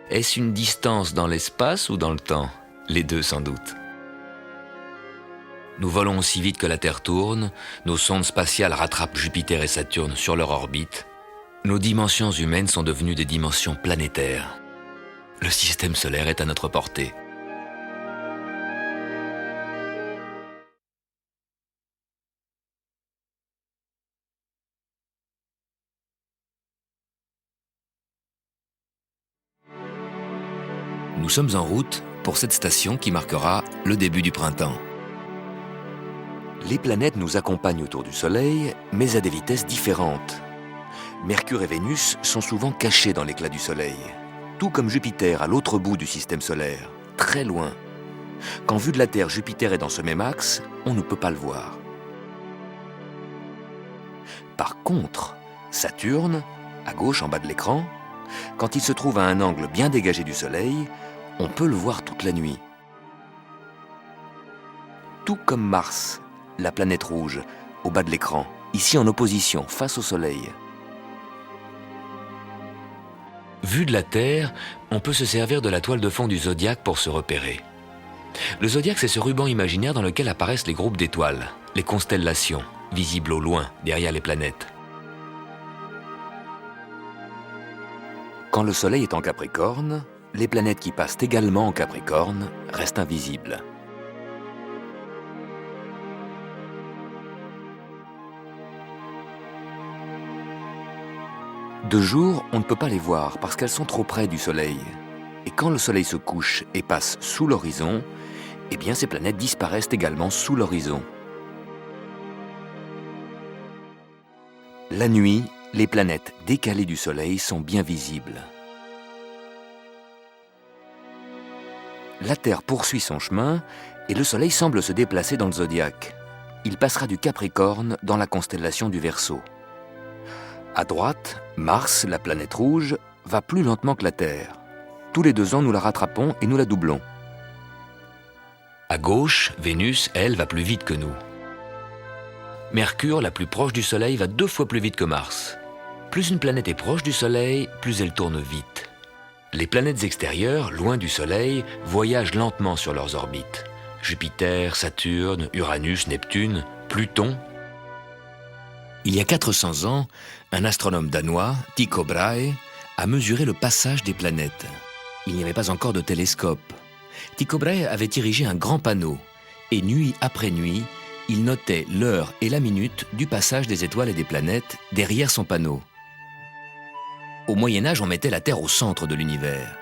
Est-ce une distance dans l'espace ou dans le temps ? Les deux sans doute. Nous volons aussi vite que la Terre tourne, nos sondes spatiales rattrapent Jupiter et Saturne sur leur orbite. Nos dimensions humaines sont devenues des dimensions planétaires. Le système solaire est à notre portée. Nous sommes en route pour cette station qui marquera le début du printemps. Les planètes nous accompagnent autour du Soleil, mais à des vitesses différentes. Mercure et Vénus sont souvent cachés dans l'éclat du Soleil, tout comme Jupiter à l'autre bout du système solaire, très loin. Quand vu de la Terre, Jupiter est dans ce même axe, on ne peut pas le voir. Par contre, Saturne, à gauche en bas de l'écran, quand il se trouve à un angle bien dégagé du Soleil, on peut le voir toute la nuit. Tout comme Mars, la planète rouge, au bas de l'écran, ici en opposition, face au Soleil. Vu de la Terre, on peut se servir de la toile de fond du zodiaque pour se repérer. Le zodiaque, c'est ce ruban imaginaire dans lequel apparaissent les groupes d'étoiles, les constellations, visibles au loin, derrière les planètes. Quand le Soleil est en Capricorne, les planètes qui passent également en Capricorne restent invisibles. De jour, on ne peut pas les voir parce qu'elles sont trop près du Soleil. Et quand le Soleil se couche et passe sous l'horizon, eh bien ces planètes disparaissent également sous l'horizon. La nuit, les planètes décalées du Soleil sont bien visibles. La Terre poursuit son chemin et le Soleil semble se déplacer dans le zodiaque. Il passera du Capricorne dans la constellation du Verseau. À droite, Mars, la planète rouge, va plus lentement que la Terre. Tous les 2 ans, nous la rattrapons et nous la doublons. À gauche, Vénus, elle, va plus vite que nous. Mercure, la plus proche du Soleil, va 2 fois plus vite que Mars. Plus une planète est proche du Soleil, plus elle tourne vite. Les planètes extérieures, loin du Soleil, voyagent lentement sur leurs orbites. Jupiter, Saturne, Uranus, Neptune, Pluton. Il y a 400 ans, un astronome danois, Tycho Brahe, a mesuré le passage des planètes. Il n'y avait pas encore de télescope. Tycho Brahe avait érigé un grand panneau, et nuit après nuit, il notait l'heure et la minute du passage des étoiles et des planètes derrière son panneau. Au Moyen-Âge, on mettait la Terre au centre de l'univers.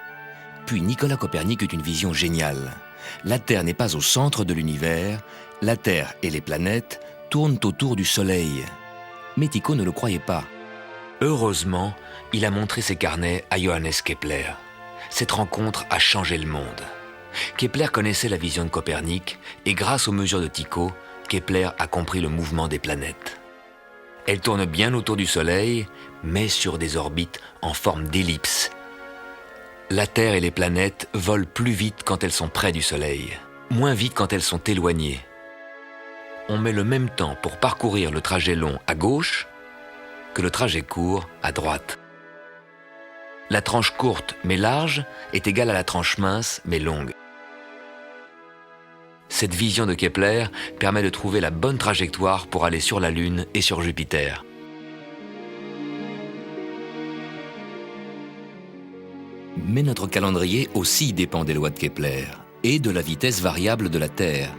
Puis Nicolas Copernic eut une vision géniale. La Terre n'est pas au centre de l'univers, la Terre et les planètes tournent autour du Soleil. Mais Tycho ne le croyait pas. Heureusement, il a montré ses carnets à Johannes Kepler. Cette rencontre a changé le monde. Kepler connaissait la vision de Copernic et grâce aux mesures de Tycho, Kepler a compris le mouvement des planètes. Elles tournent bien autour du Soleil, mais sur des orbites en forme d'ellipse. La Terre et les planètes volent plus vite quand elles sont près du Soleil, moins vite quand elles sont éloignées. On met le même temps pour parcourir le trajet long à gauche que le trajet court à droite. La tranche courte mais large est égale à la tranche mince mais longue. Cette vision de Kepler permet de trouver la bonne trajectoire pour aller sur la Lune et sur Jupiter. Mais notre calendrier aussi dépend des lois de Kepler et de la vitesse variable de la Terre.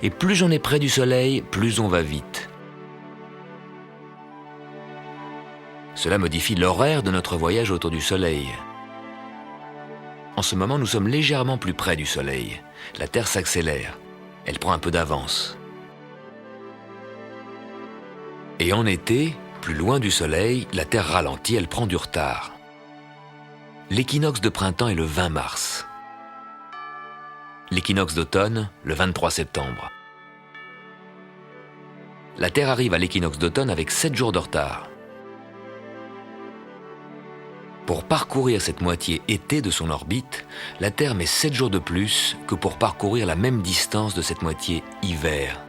Et plus on est près du Soleil, plus on va vite. Cela modifie l'horaire de notre voyage autour du Soleil. En ce moment, nous sommes légèrement plus près du Soleil. La Terre s'accélère. Elle prend un peu d'avance. Et en été, plus loin du Soleil, la Terre ralentit, elle prend du retard. L'équinoxe de printemps est le 20 mars. L'équinoxe d'automne, le 23 septembre. La Terre arrive à l'équinoxe d'automne avec 7 jours de retard. Pour parcourir cette moitié été de son orbite, la Terre met 7 jours de plus que pour parcourir la même distance de cette moitié hiver.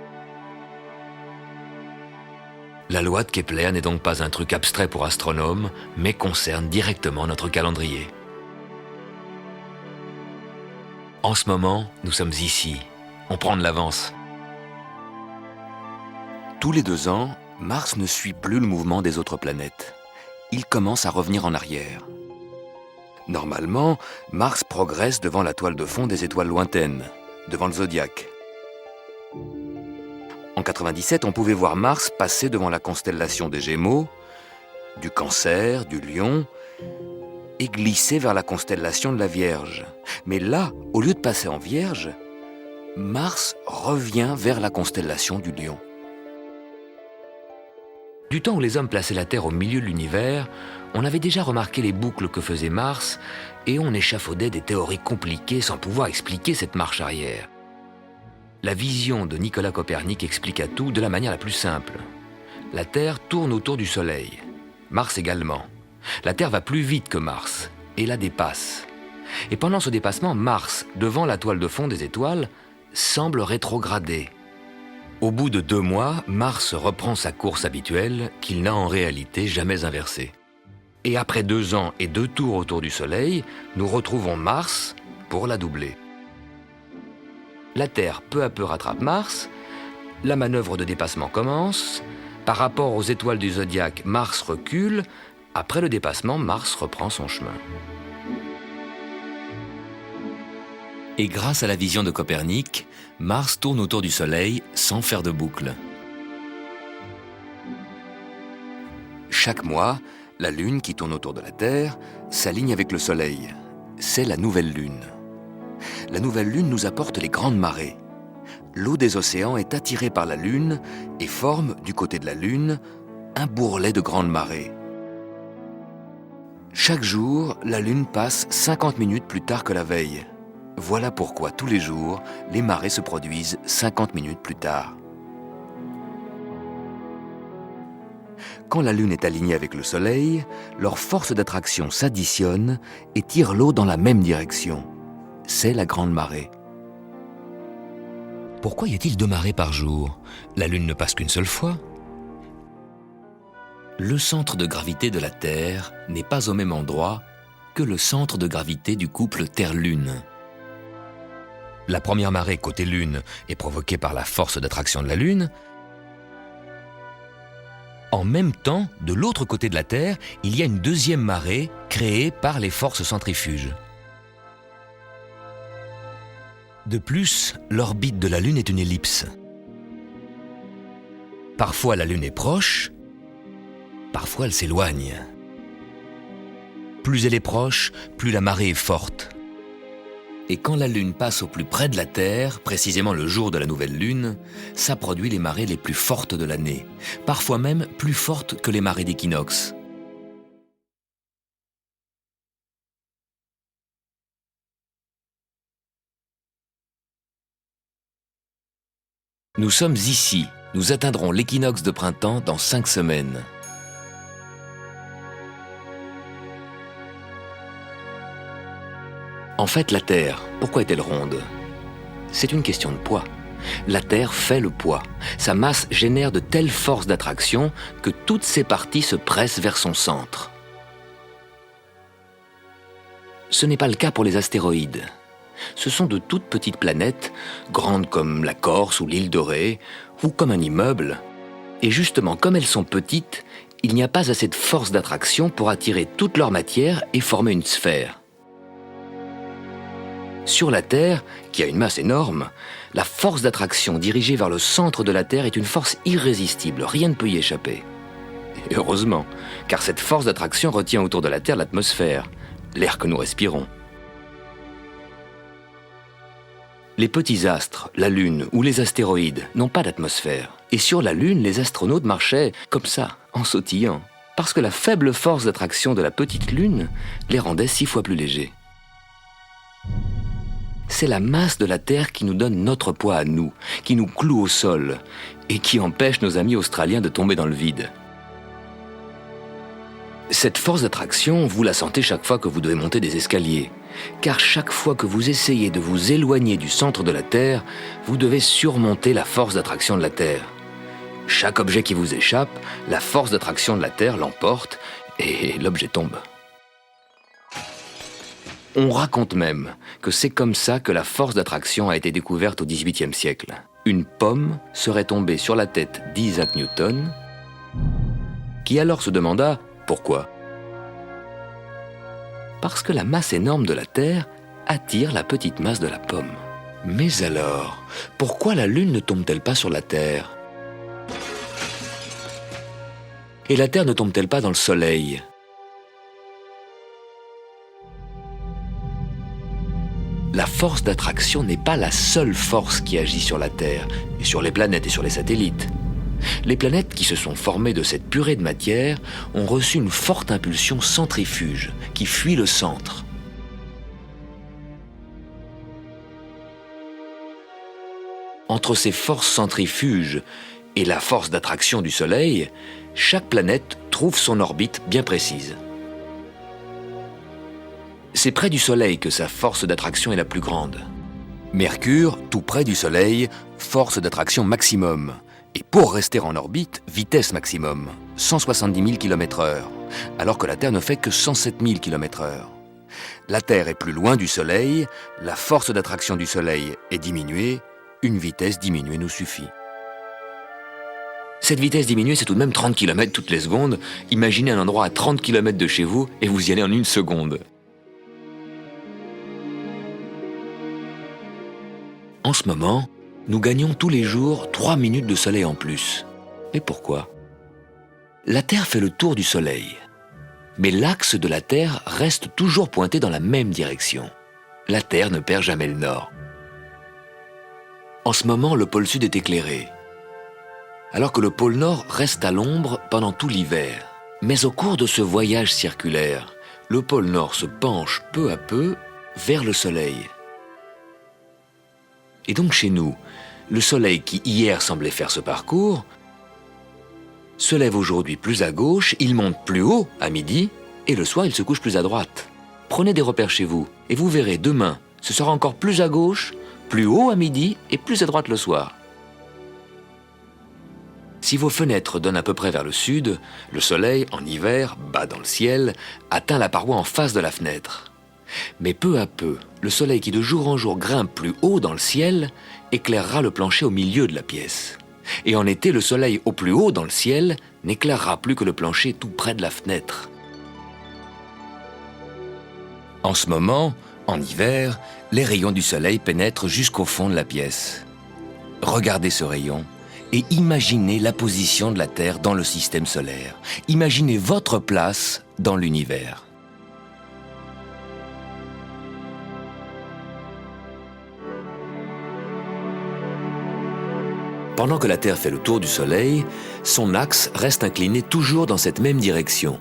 La loi de Kepler n'est donc pas un truc abstrait pour astronomes, mais concerne directement notre calendrier. En ce moment, nous sommes ici. On prend de l'avance. Tous les 2 ans, Mars ne suit plus le mouvement des autres planètes. Il commence à revenir en arrière. Normalement, Mars progresse devant la toile de fond des étoiles lointaines, devant le zodiaque. En 97, on pouvait voir Mars passer devant la constellation des Gémeaux, du Cancer, du Lion, et glisser vers la constellation de la Vierge. Mais là, au lieu de passer en Vierge, Mars revient vers la constellation du Lion. Du temps où les hommes plaçaient la Terre au milieu de l'univers, on avait déjà remarqué les boucles que faisait Mars et on échafaudait des théories compliquées sans pouvoir expliquer cette marche arrière. La vision de Nicolas Copernic expliqua tout de la manière la plus simple. La Terre tourne autour du Soleil, Mars également. La Terre va plus vite que Mars et la dépasse. Et pendant ce dépassement, Mars, devant la toile de fond des étoiles, semble rétrograder. Au bout de 2 mois, Mars reprend sa course habituelle qu'il n'a en réalité jamais inversée. Et après 2 ans et 2 tours autour du Soleil, nous retrouvons Mars pour la doubler. La Terre peu à peu rattrape Mars, la manœuvre de dépassement commence, par rapport aux étoiles du zodiaque, Mars recule, après le dépassement, Mars reprend son chemin. Et grâce à la vision de Copernic, Mars tourne autour du Soleil sans faire de boucle. Chaque mois, la Lune qui tourne autour de la Terre s'aligne avec le Soleil. C'est la nouvelle Lune. La nouvelle Lune nous apporte les grandes marées. L'eau des océans est attirée par la Lune et forme, du côté de la Lune, un bourrelet de grandes marées. Chaque jour, la Lune passe 50 minutes plus tard que la veille. Voilà pourquoi tous les jours, les marées se produisent 50 minutes plus tard. Quand la Lune est alignée avec le Soleil, leurs forces d'attraction s'additionnent et tirent l'eau dans la même direction. C'est la grande marée. Pourquoi y a-t-il 2 marées par jour? La Lune ne passe qu'une seule fois. Le centre de gravité de la Terre n'est pas au même endroit que le centre de gravité du couple Terre-Lune. La première marée côté Lune est provoquée par la force d'attraction de la Lune. En même temps, de l'autre côté de la Terre, il y a une deuxième marée créée par les forces centrifuges. De plus, l'orbite de la Lune est une ellipse. Parfois la Lune est proche, parfois elle s'éloigne. Plus elle est proche, plus la marée est forte. Et quand la Lune passe au plus près de la Terre, précisément le jour de la nouvelle Lune, ça produit les marées les plus fortes de l'année, parfois même plus fortes que les marées d'équinoxe. Nous sommes ici, nous atteindrons l'équinoxe de printemps dans 5 semaines. En fait, la Terre, pourquoi est-elle ronde? C'est une question de poids. La Terre fait le poids. Sa masse génère de telles forces d'attraction que toutes ses parties se pressent vers son centre. Ce n'est pas le cas pour les astéroïdes. Ce sont de toutes petites planètes, grandes comme la Corse ou l'île de Ré, ou comme un immeuble. Et justement, comme elles sont petites, il n'y a pas assez de force d'attraction pour attirer toute leur matière et former une sphère. Sur la Terre, qui a une masse énorme, la force d'attraction dirigée vers le centre de la Terre est une force irrésistible, rien ne peut y échapper. Et heureusement, car cette force d'attraction retient autour de la Terre l'atmosphère, l'air que nous respirons. Les petits astres, la Lune ou les astéroïdes n'ont pas d'atmosphère. Et sur la Lune, les astronautes marchaient comme ça, en sautillant, parce que la faible force d'attraction de la petite Lune les rendait 6 fois plus légers. C'est la masse de la Terre qui nous donne notre poids à nous, qui nous cloue au sol et qui empêche nos amis australiens de tomber dans le vide. Cette force d'attraction, vous la sentez chaque fois que vous devez monter des escaliers, car chaque fois que vous essayez de vous éloigner du centre de la Terre, vous devez surmonter la force d'attraction de la Terre. Chaque objet qui vous échappe, la force d'attraction de la Terre l'emporte et l'objet tombe. On raconte même que c'est comme ça que la force d'attraction a été découverte au XVIIIe siècle. Une pomme serait tombée sur la tête d'Isaac Newton, qui alors se demanda pourquoi. Parce que la masse énorme de la Terre attire la petite masse de la pomme. Mais alors, pourquoi la Lune ne tombe-t-elle pas sur la Terre? Et la Terre ne tombe-t-elle pas dans le Soleil? La force d'attraction n'est pas la seule force qui agit sur la Terre, et sur les planètes et sur les satellites. Les planètes qui se sont formées de cette purée de matière ont reçu une forte impulsion centrifuge qui fuit le centre. Entre ces forces centrifuges et la force d'attraction du Soleil, chaque planète trouve son orbite bien précise. C'est près du Soleil que sa force d'attraction est la plus grande. Mercure, tout près du Soleil, force d'attraction maximum. Et pour rester en orbite, vitesse maximum, 170 000 km/h, alors que la Terre ne fait que 107 000 km/h. La Terre est plus loin du Soleil, la force d'attraction du Soleil est diminuée, une vitesse diminuée nous suffit. Cette vitesse diminuée, c'est tout de même 30 km toutes les secondes. Imaginez un endroit à 30 km de chez vous et vous y allez en 1 seconde. En ce moment, nous gagnons tous les jours 3 minutes de soleil en plus. Et pourquoi? La Terre fait le tour du Soleil. Mais l'axe de la Terre reste toujours pointé dans la même direction. La Terre ne perd jamais le nord. En ce moment, le pôle sud est éclairé, alors que le pôle nord reste à l'ombre pendant tout l'hiver. Mais au cours de ce voyage circulaire, le pôle nord se penche peu à peu vers le Soleil. Et donc chez nous, le Soleil qui hier semblait faire ce parcours se lève aujourd'hui plus à gauche, il monte plus haut à midi, et le soir il se couche plus à droite. Prenez des repères chez vous, et vous verrez demain, ce sera encore plus à gauche, plus haut à midi et plus à droite le soir. Si vos fenêtres donnent à peu près vers le sud, le soleil, en hiver, bas dans le ciel, atteint la paroi en face de la fenêtre. Mais peu à peu, le soleil qui de jour en jour grimpe plus haut dans le ciel éclairera le plancher au milieu de la pièce. Et en été, le soleil au plus haut dans le ciel n'éclairera plus que le plancher tout près de la fenêtre. En ce moment, en hiver, les rayons du soleil pénètrent jusqu'au fond de la pièce. Regardez ce rayon et imaginez la position de la Terre dans le système solaire. Imaginez votre place dans l'univers. Pendant que la Terre fait le tour du Soleil, son axe reste incliné toujours dans cette même direction.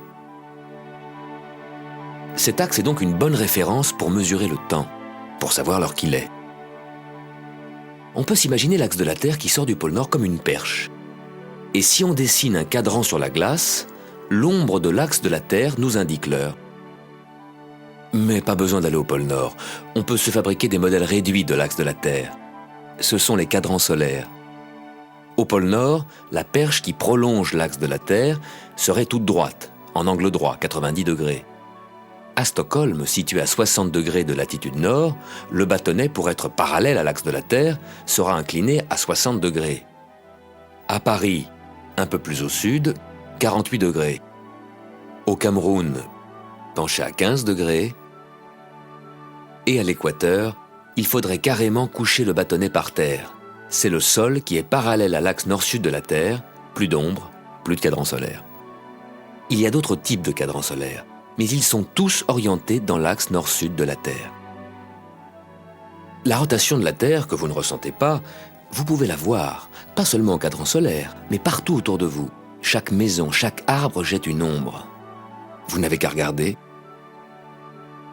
Cet axe est donc une bonne référence pour mesurer le temps, pour savoir l'heure qu'il est. On peut s'imaginer l'axe de la Terre qui sort du pôle Nord comme une perche. Et si on dessine un cadran sur la glace, l'ombre de l'axe de la Terre nous indique l'heure. Mais pas besoin d'aller au pôle Nord, on peut se fabriquer des modèles réduits de l'axe de la Terre. Ce sont les cadrans solaires. Au pôle Nord, la perche qui prolonge l'axe de la Terre serait toute droite, en angle droit, 90 degrés. À Stockholm, situé à 60 degrés de latitude nord, le bâtonnet, pour être parallèle à l'axe de la Terre, sera incliné à 60 degrés. À Paris, un peu plus au sud, 48 degrés. Au Cameroun, penché à 15 degrés. Et à l'équateur, il faudrait carrément coucher le bâtonnet par terre. C'est le sol qui est parallèle à l'axe nord-sud de la Terre, plus d'ombre, plus de cadran solaire. Il y a d'autres types de cadrans solaires, mais ils sont tous orientés dans l'axe nord-sud de la Terre. La rotation de la Terre, que vous ne ressentez pas, vous pouvez la voir, pas seulement au cadran solaire, mais partout autour de vous. Chaque maison, chaque arbre jette une ombre. Vous n'avez qu'à regarder.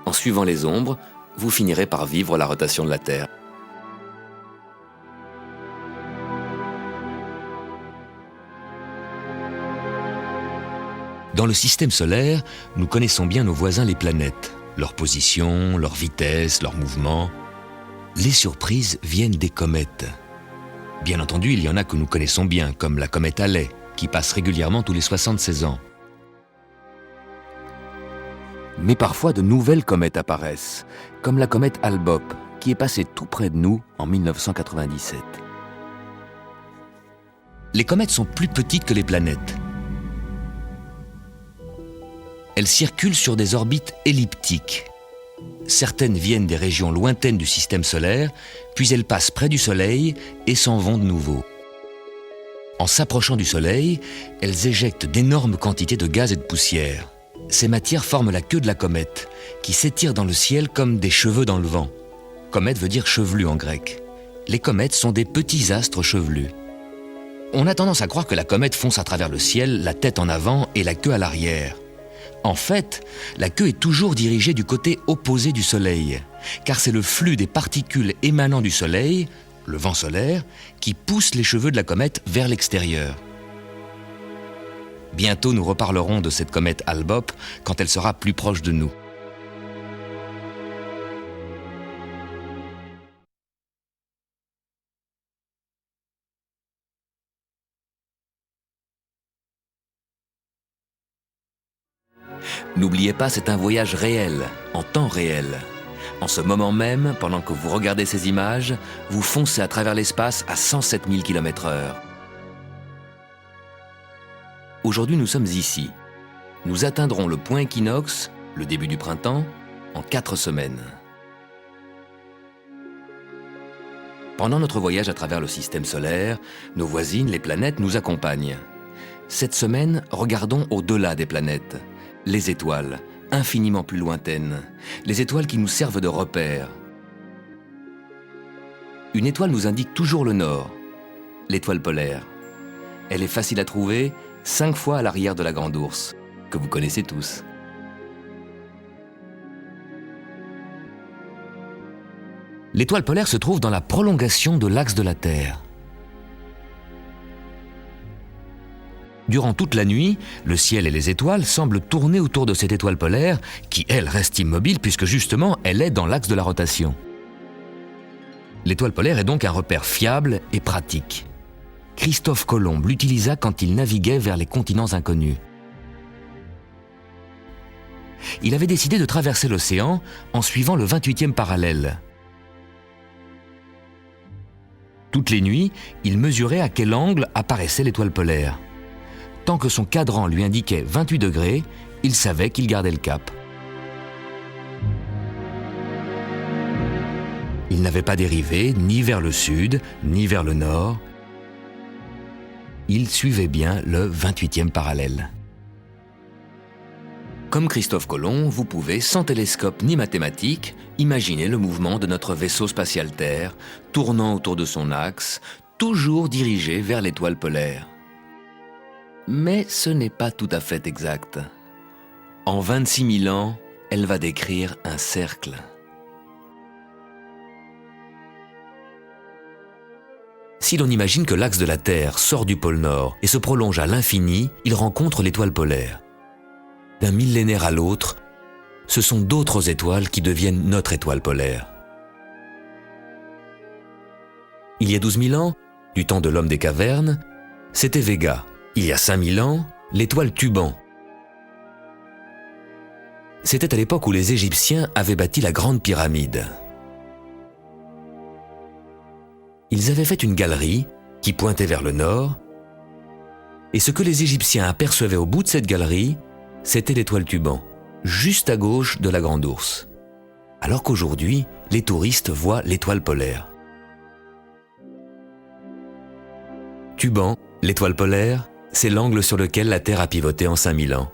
En suivant les ombres, vous finirez par vivre la rotation de la Terre. Dans le système solaire, nous connaissons bien nos voisins les planètes, leur position, leur vitesse, leur mouvement. Les surprises viennent des comètes. Bien entendu, il y en a que nous connaissons bien, comme la comète Halley, qui passe régulièrement tous les 76 ans. Mais parfois de nouvelles comètes apparaissent, comme la comète Hale-Bopp, qui est passée tout près de nous en 1997. Les comètes sont plus petites que les planètes. Elles circulent sur des orbites elliptiques. Certaines viennent des régions lointaines du système solaire, puis elles passent près du Soleil et s'en vont de nouveau. En s'approchant du Soleil, elles éjectent d'énormes quantités de gaz et de poussière. Ces matières forment la queue de la comète, qui s'étire dans le ciel comme des cheveux dans le vent. Comète veut dire chevelu en grec. Les comètes sont des petits astres chevelus. On a tendance à croire que la comète fonce à travers le ciel, la tête en avant et la queue à l'arrière. En fait, la queue est toujours dirigée du côté opposé du Soleil, car c'est le flux des particules émanant du Soleil, le vent solaire, qui pousse les cheveux de la comète vers l'extérieur. Bientôt, nous reparlerons de cette comète Hale-Bopp quand elle sera plus proche de nous. N'oubliez pas, c'est un voyage réel, en temps réel. En ce moment même, pendant que vous regardez ces images, vous foncez à travers l'espace à 107 000 km/h. Aujourd'hui, nous sommes ici. Nous atteindrons le point équinoxe, le début du printemps, en 4 semaines. Pendant notre voyage à travers le système solaire, nos voisines, les planètes, nous accompagnent. Cette semaine, regardons au-delà des planètes. Les étoiles, infiniment plus lointaines, les étoiles qui nous servent de repères. Une étoile nous indique toujours le nord, l'étoile polaire. Elle est facile à trouver, 5 fois à l'arrière de la Grande Ourse, que vous connaissez tous. L'étoile polaire se trouve dans la prolongation de l'axe de la Terre. Durant toute la nuit, le ciel et les étoiles semblent tourner autour de cette étoile polaire qui, elle, reste immobile puisque justement, elle est dans l'axe de la rotation. L'étoile polaire est donc un repère fiable et pratique. Christophe Colomb l'utilisa quand il naviguait vers les continents inconnus. Il avait décidé de traverser l'océan en suivant le 28e parallèle. Toutes les nuits, il mesurait à quel angle apparaissait l'étoile polaire. Tant que son cadran lui indiquait 28 degrés, il savait qu'il gardait le cap. Il n'avait pas dérivé ni vers le sud, ni vers le nord. Il suivait bien le 28e parallèle. Comme Christophe Colomb, vous pouvez, sans télescope ni mathématiques, imaginer le mouvement de notre vaisseau spatial Terre, tournant autour de son axe, toujours dirigé vers l'étoile polaire. Mais ce n'est pas tout à fait exact. En 26 000 ans, elle va décrire un cercle. Si l'on imagine que l'axe de la Terre sort du pôle Nord et se prolonge à l'infini, il rencontre l'étoile polaire. D'un millénaire à l'autre, ce sont d'autres étoiles qui deviennent notre étoile polaire. Il y a 12 000 ans, du temps de l'homme des cavernes, c'était Véga. Il y a 5 000 ans, l'étoile Tuban. C'était à l'époque où les Égyptiens avaient bâti la Grande Pyramide. Ils avaient fait une galerie qui pointait vers le nord, et ce que les Égyptiens apercevaient au bout de cette galerie, c'était l'étoile Tuban, juste à gauche de la Grande Ourse. Alors qu'aujourd'hui, les touristes voient l'étoile polaire. Tuban, l'étoile polaire, c'est l'angle sur lequel la Terre a pivoté en 5000 ans.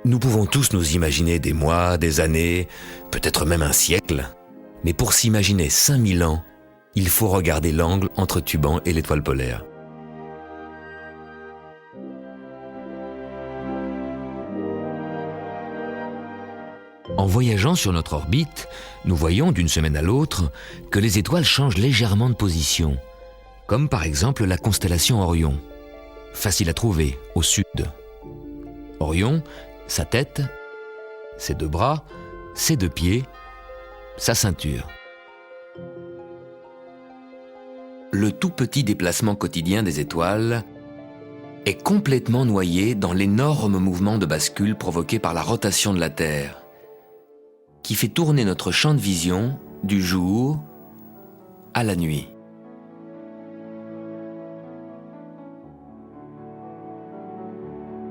Nous pouvons tous nous imaginer des mois, des années, peut-être même un siècle. Mais pour s'imaginer 5000 ans, il faut regarder l'angle entre Tuban et l'étoile polaire. En voyageant sur notre orbite, nous voyons d'une semaine à l'autre que les étoiles changent légèrement de position, comme par exemple la constellation Orion. Facile à trouver, au sud. Orion, sa tête, ses 2 bras, ses 2 pieds, sa ceinture. Le tout petit déplacement quotidien des étoiles est complètement noyé dans l'énorme mouvement de bascule provoqué par la rotation de la Terre, qui fait tourner notre champ de vision du jour à la nuit.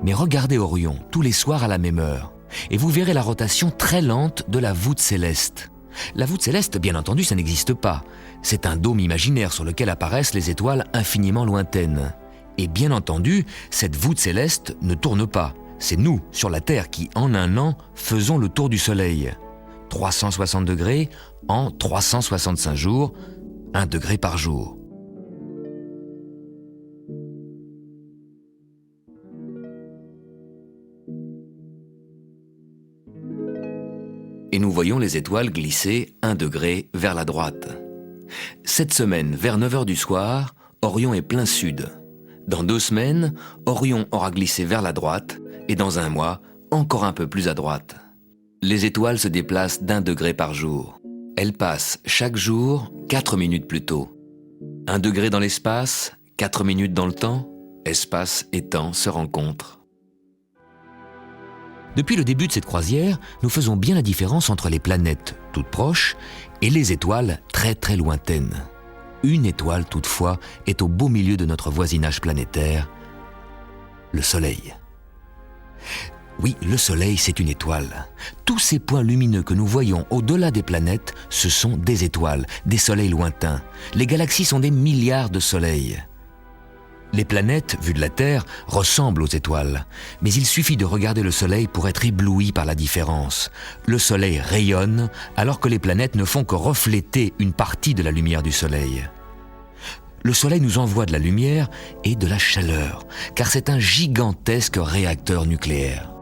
Mais regardez Orion tous les soirs à la même heure, et vous verrez la rotation très lente de la voûte céleste. La voûte céleste, bien entendu, ça n'existe pas. C'est un dôme imaginaire sur lequel apparaissent les étoiles infiniment lointaines. Et bien entendu, cette voûte céleste ne tourne pas. C'est nous, sur la Terre, qui, en un an, faisons le tour du Soleil. 360 degrés en 365 jours, 1 degré par jour. Et nous voyons les étoiles glisser 1 degré vers la droite. Cette semaine, vers 9 h du soir, Orion est plein sud. Dans 2 semaines, Orion aura glissé vers la droite, et dans 1 mois, encore un peu plus à droite. Les étoiles se déplacent d'1 degré par jour. Elles passent chaque jour 4 minutes plus tôt. 1 degré dans l'espace, 4 minutes dans le temps, espace et temps se rencontrent. Depuis le début de cette croisière, nous faisons bien la différence entre les planètes toutes proches et les étoiles très très lointaines. Une étoile toutefois est au beau milieu de notre voisinage planétaire, le Soleil. Oui, le Soleil, c'est une étoile. Tous ces points lumineux que nous voyons au-delà des planètes, ce sont des étoiles, des soleils lointains. Les galaxies sont des milliards de soleils. Les planètes, vues de la Terre, ressemblent aux étoiles. Mais il suffit de regarder le Soleil pour être ébloui par la différence. Le Soleil rayonne, alors que les planètes ne font que refléter une partie de la lumière du Soleil. Le Soleil nous envoie de la lumière et de la chaleur, car c'est un gigantesque réacteur nucléaire.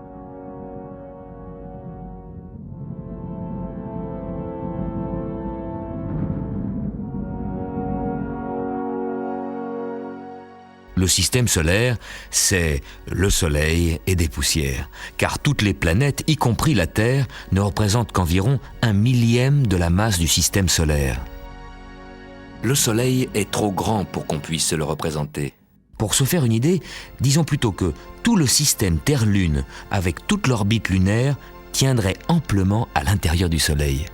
Le système solaire, c'est le Soleil et des poussières, car toutes les planètes, y compris la Terre, ne représentent qu'environ 1/1000 de la masse du système solaire. Le Soleil est trop grand pour qu'on puisse se le représenter. Pour se faire une idée, disons plutôt que tout le système Terre-Lune, avec toute l'orbite lunaire, tiendrait amplement à l'intérieur du Soleil.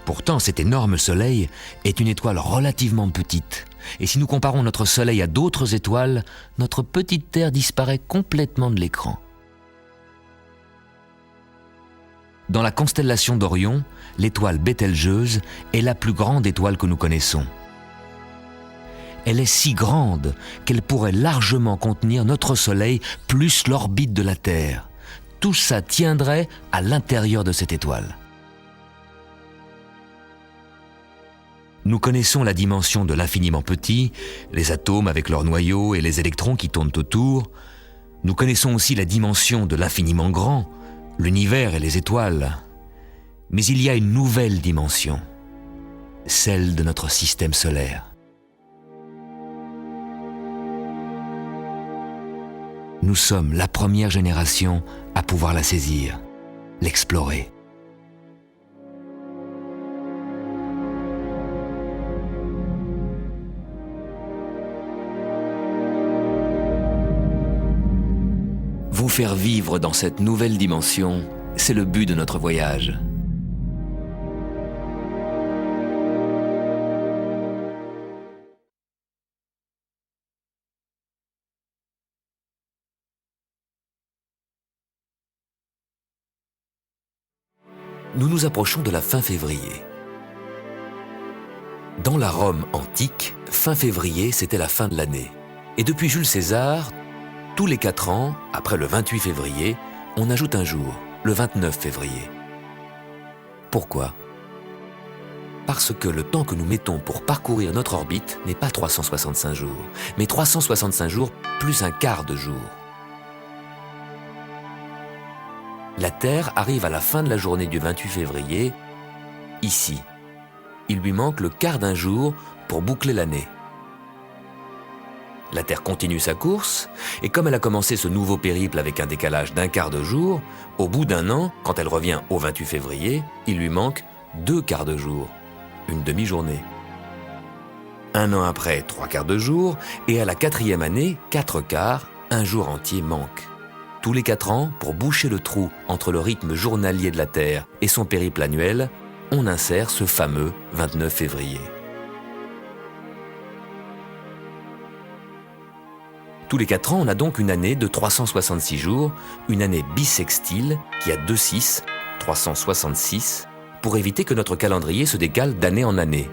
Pourtant, cet énorme Soleil est une étoile relativement petite. Et si nous comparons notre Soleil à d'autres étoiles, notre petite Terre disparaît complètement de l'écran. Dans la constellation d'Orion, l'étoile Bételgeuse est la plus grande étoile que nous connaissons. Elle est si grande qu'elle pourrait largement contenir notre Soleil plus l'orbite de la Terre. Tout ça tiendrait à l'intérieur de cette étoile. Nous connaissons la dimension de l'infiniment petit, les atomes avec leurs noyaux et les électrons qui tournent autour. Nous connaissons aussi la dimension de l'infiniment grand, l'univers et les étoiles. Mais il y a une nouvelle dimension, celle de notre système solaire. Nous sommes la première génération à pouvoir la saisir, l'explorer. Vous faire vivre dans cette nouvelle dimension, c'est le but de notre voyage. Nous nous approchons de la fin février. Dans la Rome antique, fin février, c'était la fin de l'année. Et depuis Jules César, tous les 4 ans, après le 28 février, on ajoute un jour, le 29 février. Pourquoi ? Parce que le temps que nous mettons pour parcourir notre orbite n'est pas 365 jours, mais 365 jours plus un quart de jour. La Terre arrive à la fin de la journée du 28 février, ici. Il lui manque le quart d'un jour pour boucler l'année. La Terre continue sa course, et comme elle a commencé ce nouveau périple avec un décalage d'un quart de jour, au bout d'un an, quand elle revient au 28 février, il lui manque 2 quarts de jour, une demi-journée. Un an après, 3 quarts de jour, et à la 4e année, 4 quarts, un jour entier manque. Tous les 4 ans, pour boucher le trou entre le rythme journalier de la Terre et son périple annuel, on insère ce fameux 29 février. Tous les 4 ans, on a donc une année de 366 jours, une année bissextile qui a 2 6, 366, pour éviter que notre calendrier se décale d'année en année.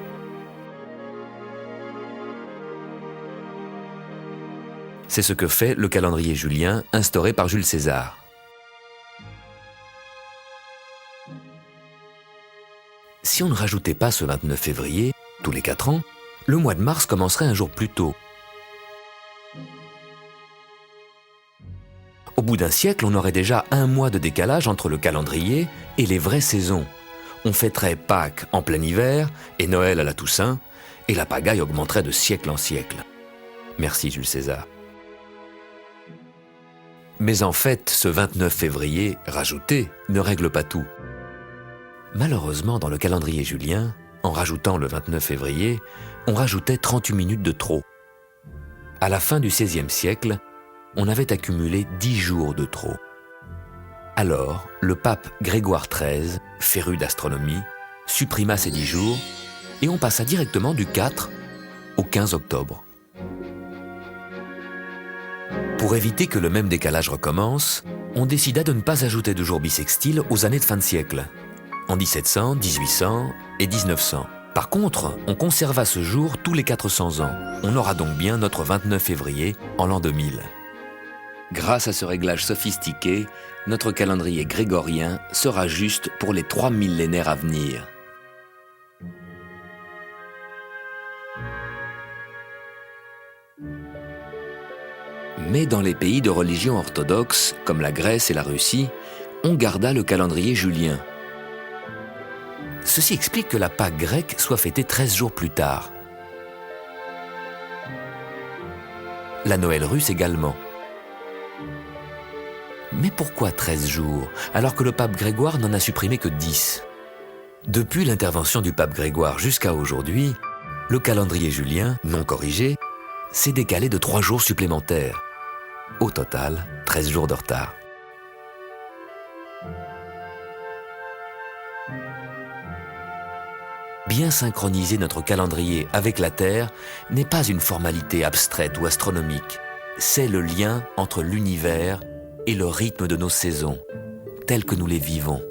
C'est ce que fait le calendrier julien instauré par Jules César. Si on ne rajoutait pas ce 29 février, tous les 4 ans, le mois de mars commencerait un jour plus tôt. Au bout d'un siècle, on aurait déjà un mois de décalage entre le calendrier et les vraies saisons. On fêterait Pâques en plein hiver et Noël à la Toussaint, et la pagaille augmenterait de siècle en siècle. Merci Jules César. Mais en fait, ce 29 février rajouté ne règle pas tout. Malheureusement, dans le calendrier julien, en rajoutant le 29 février, on rajoutait 38 minutes de trop. À la fin du XVIe siècle, on avait accumulé 10 jours de trop. Alors, le pape Grégoire XIII, féru d'astronomie, supprima ces 10 jours et on passa directement du 4 au 15 octobre. Pour éviter que le même décalage recommence, on décida de ne pas ajouter de jours bissextiles aux années de fin de siècle, en 1700, 1800 et 1900. Par contre, on conserva ce jour tous les 400 ans. On aura donc bien notre 29 février en l'an 2000. Grâce à ce réglage sophistiqué, notre calendrier grégorien sera juste pour les 3 millénaires à venir. Mais dans les pays de religion orthodoxe, comme la Grèce et la Russie, on garda le calendrier julien. Ceci explique que la Pâque grecque soit fêtée 13 jours plus tard. la Noël russe également. Mais pourquoi 13 jours, alors que le pape Grégoire n'en a supprimé que 10 ? Depuis l'intervention du pape Grégoire jusqu'à aujourd'hui, le calendrier julien, non corrigé, s'est décalé de 3 jours supplémentaires. Au total, 13 jours de retard. Bien synchroniser notre calendrier avec la Terre n'est pas une formalité abstraite ou astronomique. C'est le lien entre l'univers et le rythme de nos saisons, tels que nous les vivons.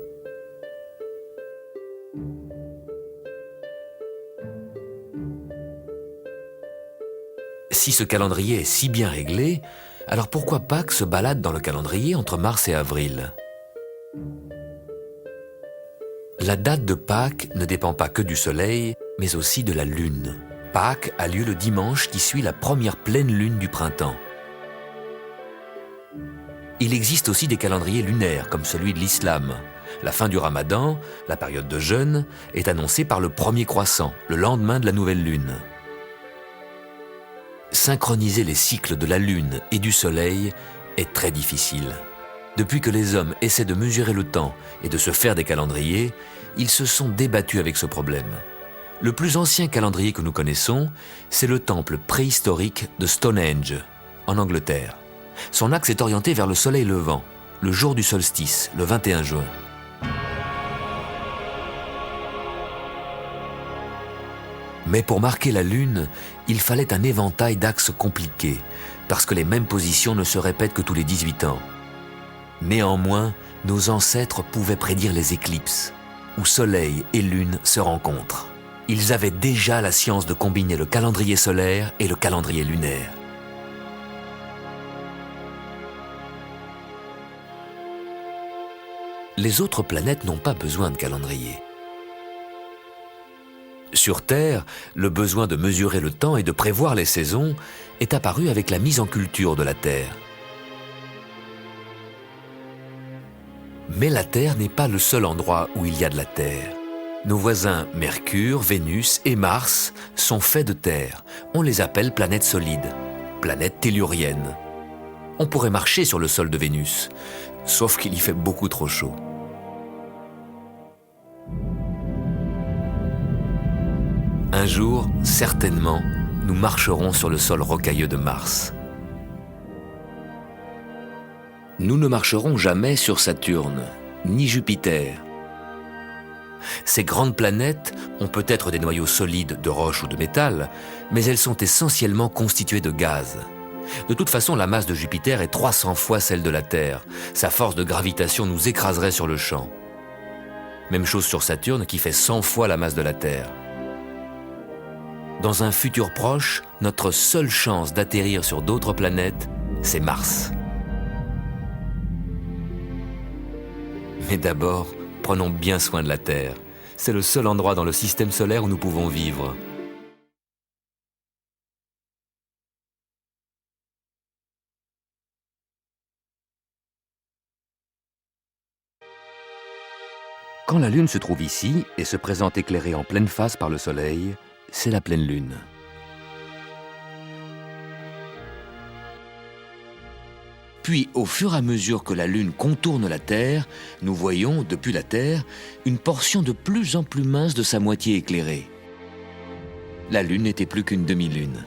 Si ce calendrier est si bien réglé, alors pourquoi Pâques se balade dans le calendrier entre mars et avril ? La date de Pâques ne dépend pas que du soleil, mais aussi de la lune. Pâques a lieu le dimanche qui suit la première pleine lune du printemps. Il existe aussi des calendriers lunaires, comme celui de l'islam. La fin du ramadan, la période de jeûne, est annoncée par le premier croissant, le lendemain de la nouvelle lune. Synchroniser les cycles de la lune et du soleil est très difficile. Depuis que les hommes essaient de mesurer le temps et de se faire des calendriers, ils se sont débattus avec ce problème. Le plus ancien calendrier que nous connaissons, c'est le temple préhistorique de Stonehenge, en Angleterre. Son axe est orienté vers le soleil levant, le jour du solstice, le 21 juin. Mais pour marquer la lune, il fallait un éventail d'axes compliqués, parce que les mêmes positions ne se répètent que tous les 18 ans. Néanmoins, nos ancêtres pouvaient prédire les éclipses, où soleil et lune se rencontrent. Ils avaient déjà la science de combiner le calendrier solaire et le calendrier lunaire. Les autres planètes n'ont pas besoin de calendrier. Sur Terre, le besoin de mesurer le temps et de prévoir les saisons est apparu avec la mise en culture de la Terre. Mais la Terre n'est pas le seul endroit où il y a de la Terre. Nos voisins Mercure, Vénus et Mars sont faits de Terre. On les appelle planètes solides, planètes telluriennes. On pourrait marcher sur le sol de Vénus, sauf qu'il y fait beaucoup trop chaud. Un jour, certainement, nous marcherons sur le sol rocailleux de Mars. Nous ne marcherons jamais sur Saturne, ni Jupiter. Ces grandes planètes ont peut-être des noyaux solides de roche ou de métal, mais elles sont essentiellement constituées de gaz. De toute façon, la masse de Jupiter est 300 fois celle de la Terre. Sa force de gravitation nous écraserait sur le champ. Même chose sur Saturne qui fait 100 fois la masse de la Terre. Dans un futur proche, notre seule chance d'atterrir sur d'autres planètes, c'est Mars. Mais d'abord, prenons bien soin de la Terre. C'est le seul endroit dans le système solaire où nous pouvons vivre. Quand la Lune se trouve ici et se présente éclairée en pleine face par le Soleil, c'est la pleine Lune. Puis, au fur et à mesure que la Lune contourne la Terre, nous voyons, depuis la Terre, une portion de plus en plus mince de sa moitié éclairée. La Lune n'était plus qu'une demi-lune.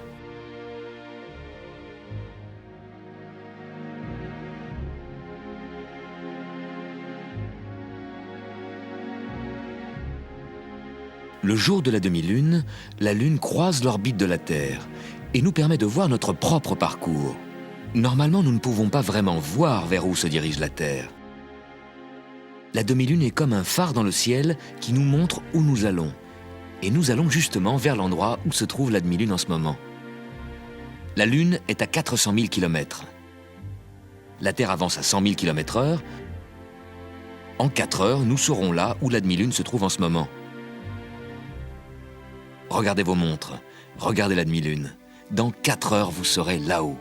Le jour de la demi-lune, la Lune croise l'orbite de la Terre et nous permet de voir notre propre parcours. Normalement, nous ne pouvons pas vraiment voir vers où se dirige la Terre. La demi-lune est comme un phare dans le ciel qui nous montre où nous allons. Et nous allons justement vers l'endroit où se trouve la demi-lune en ce moment. La Lune est à 400 000 km. La Terre avance à 100 000 km/h. En 4 heures, nous serons là où la demi-lune se trouve en ce moment. Regardez vos montres, regardez la demi-lune. Dans 4 heures, vous serez là-haut.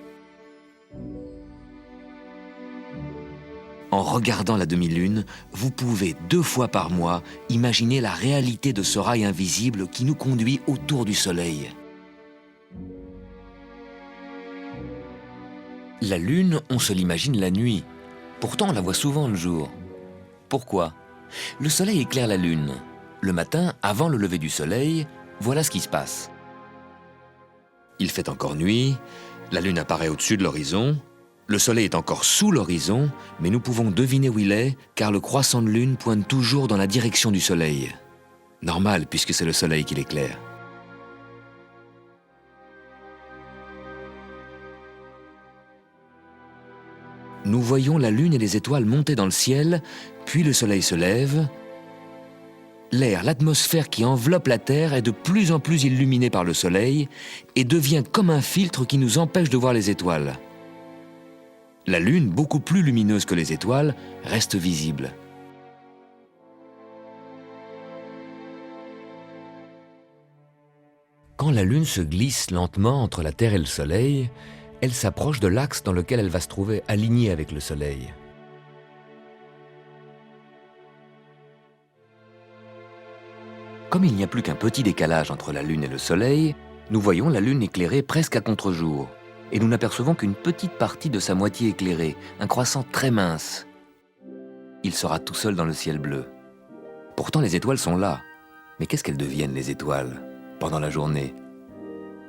En regardant la demi-lune, vous pouvez 2 fois par mois imaginer la réalité de ce rail invisible qui nous conduit autour du Soleil. La Lune, on se l'imagine la nuit. Pourtant, on la voit souvent le jour. Pourquoi? Le Soleil éclaire la Lune. Le matin, avant le lever du Soleil, voilà ce qui se passe. Il fait encore nuit, la Lune apparaît au-dessus de l'horizon, le Soleil est encore sous l'horizon, mais nous pouvons deviner où il est, car le croissant de Lune pointe toujours dans la direction du Soleil. Normal, puisque c'est le Soleil qui l'éclaire. Nous voyons la Lune et les étoiles monter dans le ciel, puis le Soleil se lève. L'air, l'atmosphère qui enveloppe la Terre est de plus en plus illuminée par le Soleil et devient comme un filtre qui nous empêche de voir les étoiles. La Lune, beaucoup plus lumineuse que les étoiles, reste visible. Quand la Lune se glisse lentement entre la Terre et le Soleil, elle s'approche de l'axe dans lequel elle va se trouver alignée avec le Soleil. Comme il n'y a plus qu'un petit décalage entre la Lune et le Soleil, nous voyons la Lune éclairée presque à contre-jour, et nous n'apercevons qu'une petite partie de sa moitié éclairée, un croissant très mince. Il sera tout seul dans le ciel bleu. Pourtant les étoiles sont là. Mais qu'est-ce qu'elles deviennent, les étoiles, pendant la journée?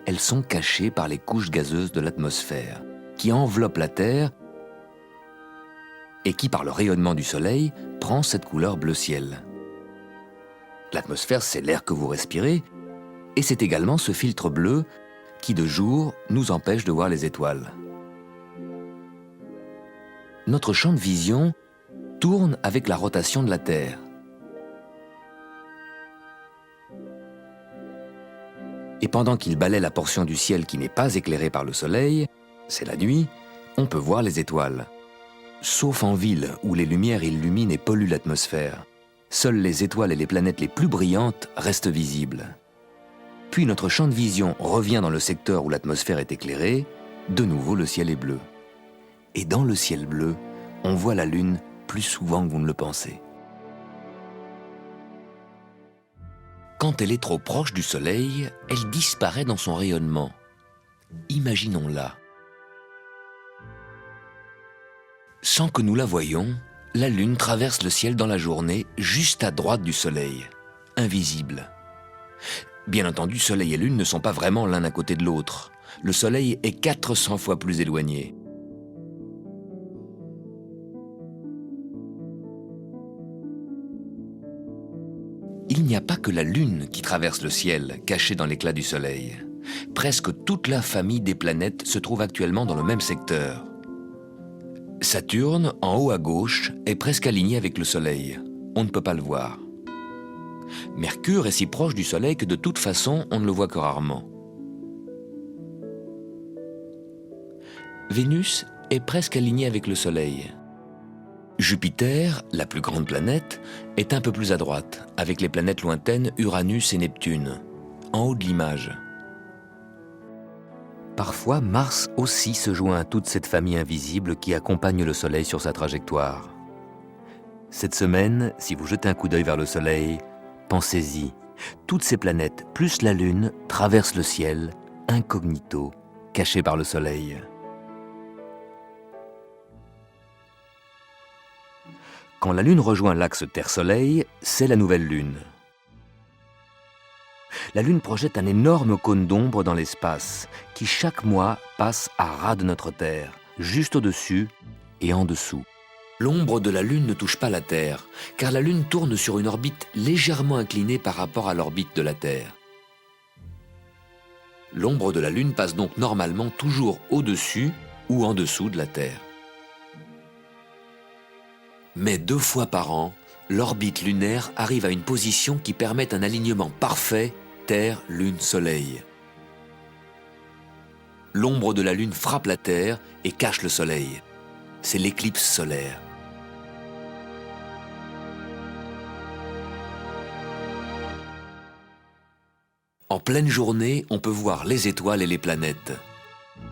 Elles sont cachées par les couches gazeuses de l'atmosphère, qui enveloppent la Terre et qui, par le rayonnement du Soleil, prend cette couleur bleu ciel. L'atmosphère, c'est l'air que vous respirez, et c'est également ce filtre bleu qui, de jour, nous empêche de voir les étoiles. Notre champ de vision tourne avec la rotation de la Terre. Et pendant qu'il balaie la portion du ciel qui n'est pas éclairée par le Soleil, c'est la nuit, on peut voir les étoiles. Sauf en ville, où les lumières illuminent et polluent l'atmosphère. Seules les étoiles et les planètes les plus brillantes restent visibles. Puis notre champ de vision revient dans le secteur où l'atmosphère est éclairée, de nouveau le ciel est bleu. Et dans le ciel bleu, on voit la Lune plus souvent que vous ne le pensez. Quand elle est trop proche du Soleil, elle disparaît dans son rayonnement. Imaginons-la. Sans que nous la voyions, la Lune traverse le ciel dans la journée, juste à droite du Soleil, invisible. Bien entendu, Soleil et Lune ne sont pas vraiment l'un à côté de l'autre. Le Soleil est 400 fois plus éloigné. Il n'y a pas que la Lune qui traverse le ciel, cachée dans l'éclat du Soleil. Presque toute la famille des planètes se trouve actuellement dans le même secteur. Saturne, en haut à gauche, est presque aligné avec le Soleil. On ne peut pas le voir. Mercure est si proche du Soleil que de toute façon, on ne le voit que rarement. Vénus est presque alignée avec le Soleil. Jupiter, la plus grande planète, est un peu plus à droite, avec les planètes lointaines Uranus et Neptune, en haut de l'image. Parfois, Mars aussi se joint à toute cette famille invisible qui accompagne le Soleil sur sa trajectoire. Cette semaine, si vous jetez un coup d'œil vers le Soleil, pensez-y. Toutes ces planètes, plus la Lune, traversent le ciel, incognito, cachées par le Soleil. Quand la Lune rejoint l'axe Terre-Soleil, c'est la nouvelle Lune. La Lune projette un énorme cône d'ombre dans l'espace, qui chaque mois passe à ras de notre Terre, juste au-dessus et en dessous. L'ombre de la Lune ne touche pas la Terre, car la Lune tourne sur une orbite légèrement inclinée par rapport à l'orbite de la Terre. L'ombre de la Lune passe donc normalement toujours au-dessus ou en dessous de la Terre. Mais 2 fois par an, l'orbite lunaire arrive à une position qui permet un alignement parfait Terre, Lune, Soleil. L'ombre de la Lune frappe la Terre et cache le Soleil. C'est l'éclipse solaire. En pleine journée, on peut voir les étoiles et les planètes.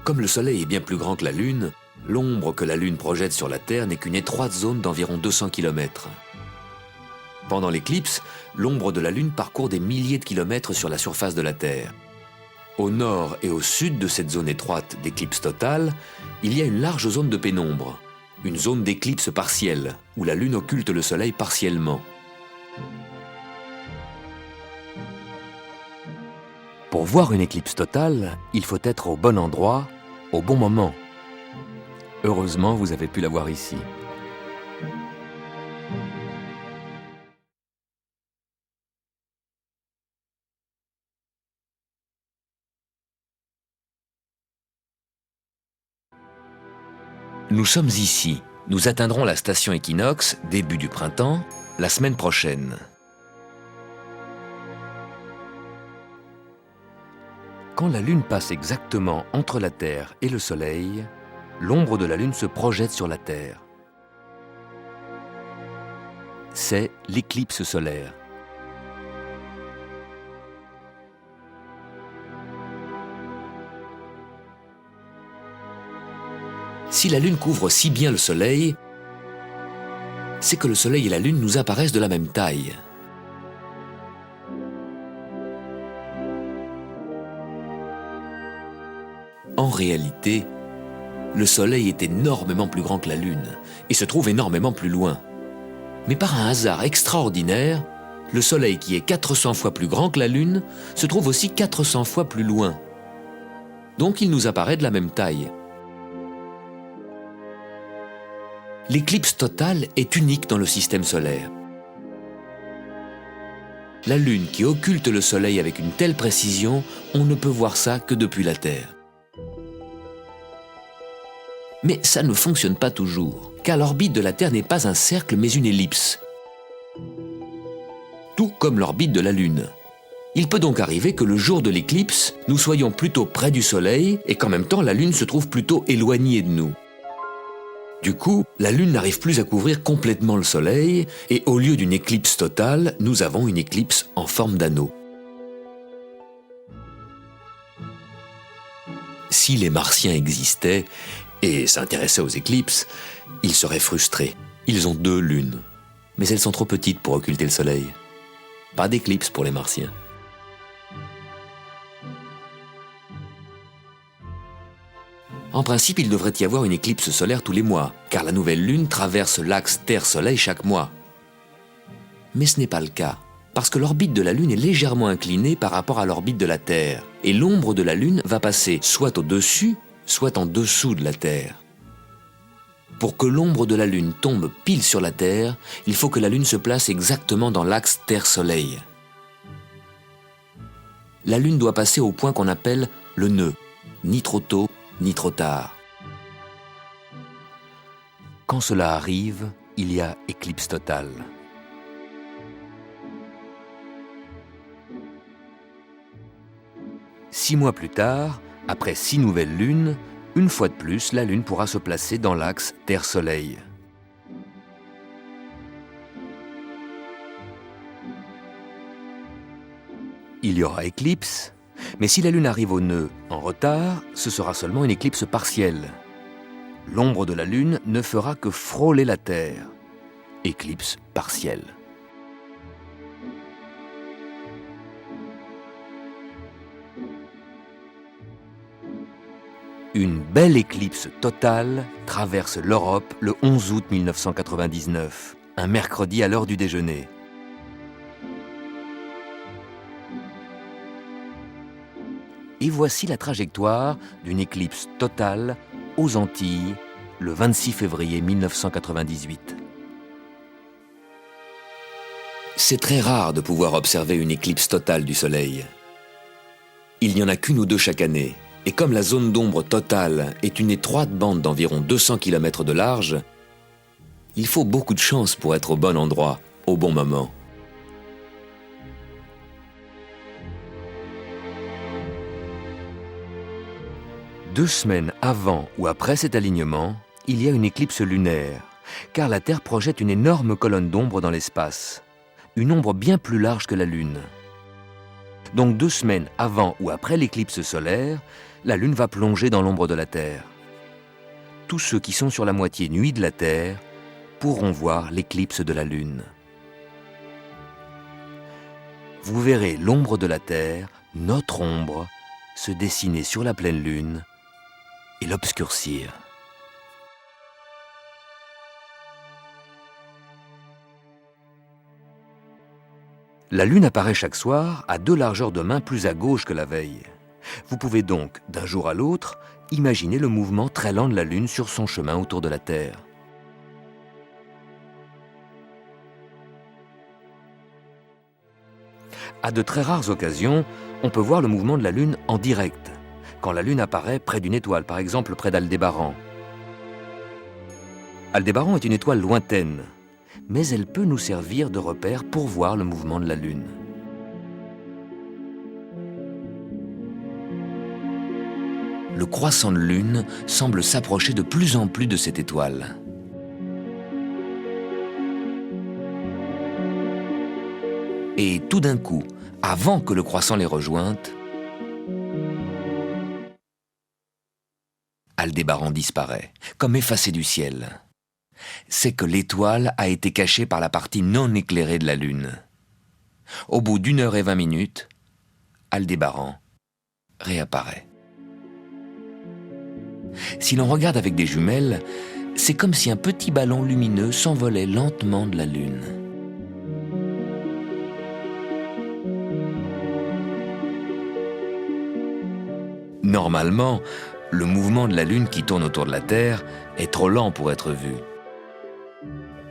Comme le Soleil est bien plus grand que la Lune, l'ombre que la Lune projette sur la Terre n'est qu'une étroite zone d'environ 200 km. Pendant l'éclipse, l'ombre de la Lune parcourt des milliers de kilomètres sur la surface de la Terre. Au nord et au sud de cette zone étroite d'éclipse totale, il y a une large zone de pénombre, une zone d'éclipse partielle, où la Lune occulte le Soleil partiellement. Pour voir une éclipse totale, il faut être au bon endroit, au bon moment. Heureusement, vous avez pu la voir ici. Nous sommes ici. Nous atteindrons la station équinoxe, début du printemps, la semaine prochaine. Quand la Lune passe exactement entre la Terre et le Soleil, l'ombre de la Lune se projette sur la Terre. C'est l'éclipse solaire. Si la Lune couvre si bien le Soleil, c'est que le Soleil et la Lune nous apparaissent de la même taille. En réalité, le Soleil est énormément plus grand que la Lune et se trouve énormément plus loin. Mais par un hasard extraordinaire, le Soleil qui est 400 fois plus grand que la Lune se trouve aussi 400 fois plus loin. Donc il nous apparaît de la même taille. L'éclipse totale est unique dans le système solaire. La Lune qui occulte le Soleil avec une telle précision, on ne peut voir ça que depuis la Terre. Mais ça ne fonctionne pas toujours, car l'orbite de la Terre n'est pas un cercle mais une ellipse. Tout comme l'orbite de la Lune. Il peut donc arriver que le jour de l'éclipse, nous soyons plutôt près du Soleil et qu'en même temps la Lune se trouve plutôt éloignée de nous. Du coup, la Lune n'arrive plus à couvrir complètement le Soleil et au lieu d'une éclipse totale, nous avons une éclipse en forme d'anneau. Si les Martiens existaient et s'intéressaient aux éclipses, ils seraient frustrés. Ils ont 2 lunes, mais elles sont trop petites pour occulter le Soleil. Pas d'éclipse pour les Martiens. En principe, il devrait y avoir une éclipse solaire tous les mois, car la nouvelle Lune traverse l'axe Terre-Soleil chaque mois. Mais ce n'est pas le cas, parce que l'orbite de la Lune est légèrement inclinée par rapport à l'orbite de la Terre, et l'ombre de la Lune va passer soit au-dessus, soit en dessous de la Terre. Pour que l'ombre de la Lune tombe pile sur la Terre, il faut que la Lune se place exactement dans l'axe Terre-Soleil. La Lune doit passer au point qu'on appelle le nœud, ni trop tôt, ni trop tard. Quand cela arrive, il y a éclipse totale. Six mois plus tard, après 6 nouvelles lunes, une fois de plus, la Lune pourra se placer dans l'axe Terre-Soleil. Il y aura éclipse, mais si la Lune arrive au nœud en retard, ce sera seulement une éclipse partielle. L'ombre de la Lune ne fera que frôler la Terre. Éclipse partielle. Une belle éclipse totale traverse l'Europe le 11 août 1999, un mercredi à l'heure du déjeuner. Et voici la trajectoire d'une éclipse totale aux Antilles le 26 février 1998. C'est très rare de pouvoir observer une éclipse totale du Soleil. Il n'y en a qu'une ou deux chaque année, et comme la zone d'ombre totale est une étroite bande d'environ 200 km de large, il faut beaucoup de chance pour être au bon endroit, au bon moment. Deux semaines avant ou après cet alignement, il y a une éclipse lunaire, car la Terre projette une énorme colonne d'ombre dans l'espace, une ombre bien plus large que la Lune. Donc 2 semaines avant ou après l'éclipse solaire, la Lune va plonger dans l'ombre de la Terre. Tous ceux qui sont sur la moitié nuit de la Terre pourront voir l'éclipse de la Lune. Vous verrez l'ombre de la Terre, notre ombre, se dessiner sur la pleine lune et l'obscurcir. La lune apparaît chaque soir à 2 largeurs de main plus à gauche que la veille. Vous pouvez donc, d'un jour à l'autre, imaginer le mouvement très lent de la lune sur son chemin autour de la Terre. À de très rares occasions, on peut voir le mouvement de la lune en direct, quand la lune apparaît près d'une étoile, par exemple près d'Aldébaran. Aldébaran est une étoile lointaine, mais elle peut nous servir de repère pour voir le mouvement de la lune. Le croissant de lune semble s'approcher de plus en plus de cette étoile. Et tout d'un coup, avant que le croissant les rejointe, Aldébaran disparaît, comme effacé du ciel. C'est que l'étoile a été cachée par la partie non éclairée de la lune. Au bout d'1 heure et 20 minutes, Aldébaran réapparaît. Si l'on regarde avec des jumelles, c'est comme si un petit ballon lumineux s'envolait lentement de la lune. Normalement, le mouvement de la lune qui tourne autour de la Terre est trop lent pour être vu.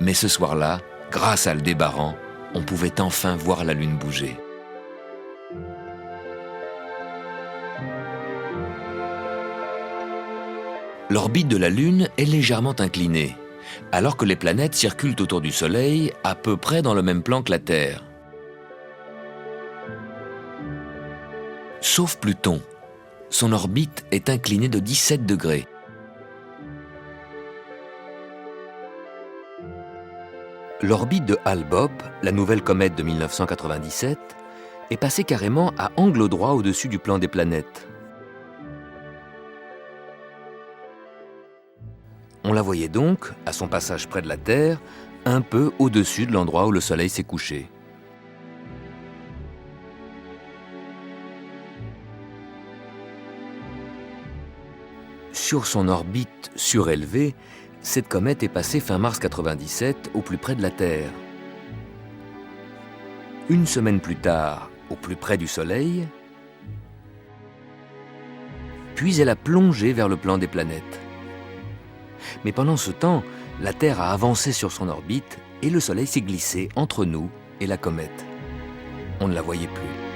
Mais ce soir-là, grâce à Aldébaran, on pouvait enfin voir la lune bouger. L'orbite de la Lune est légèrement inclinée, alors que les planètes circulent autour du Soleil à peu près dans le même plan que la Terre. Sauf Pluton. Son orbite est inclinée de 17 degrés. L'orbite de Hale-Bopp, la nouvelle comète de 1997, est passée carrément à angle droit au-dessus du plan des planètes. On la voyait donc, à son passage près de la Terre, un peu au-dessus de l'endroit où le Soleil s'est couché. Sur son orbite surélevée, cette comète est passée fin mars 1997 au plus près de la Terre. Une semaine plus tard, au plus près du Soleil, puis elle a plongé vers le plan des planètes. Mais pendant ce temps, la Terre a avancé sur son orbite et le Soleil s'est glissé entre nous et la comète. On ne la voyait plus.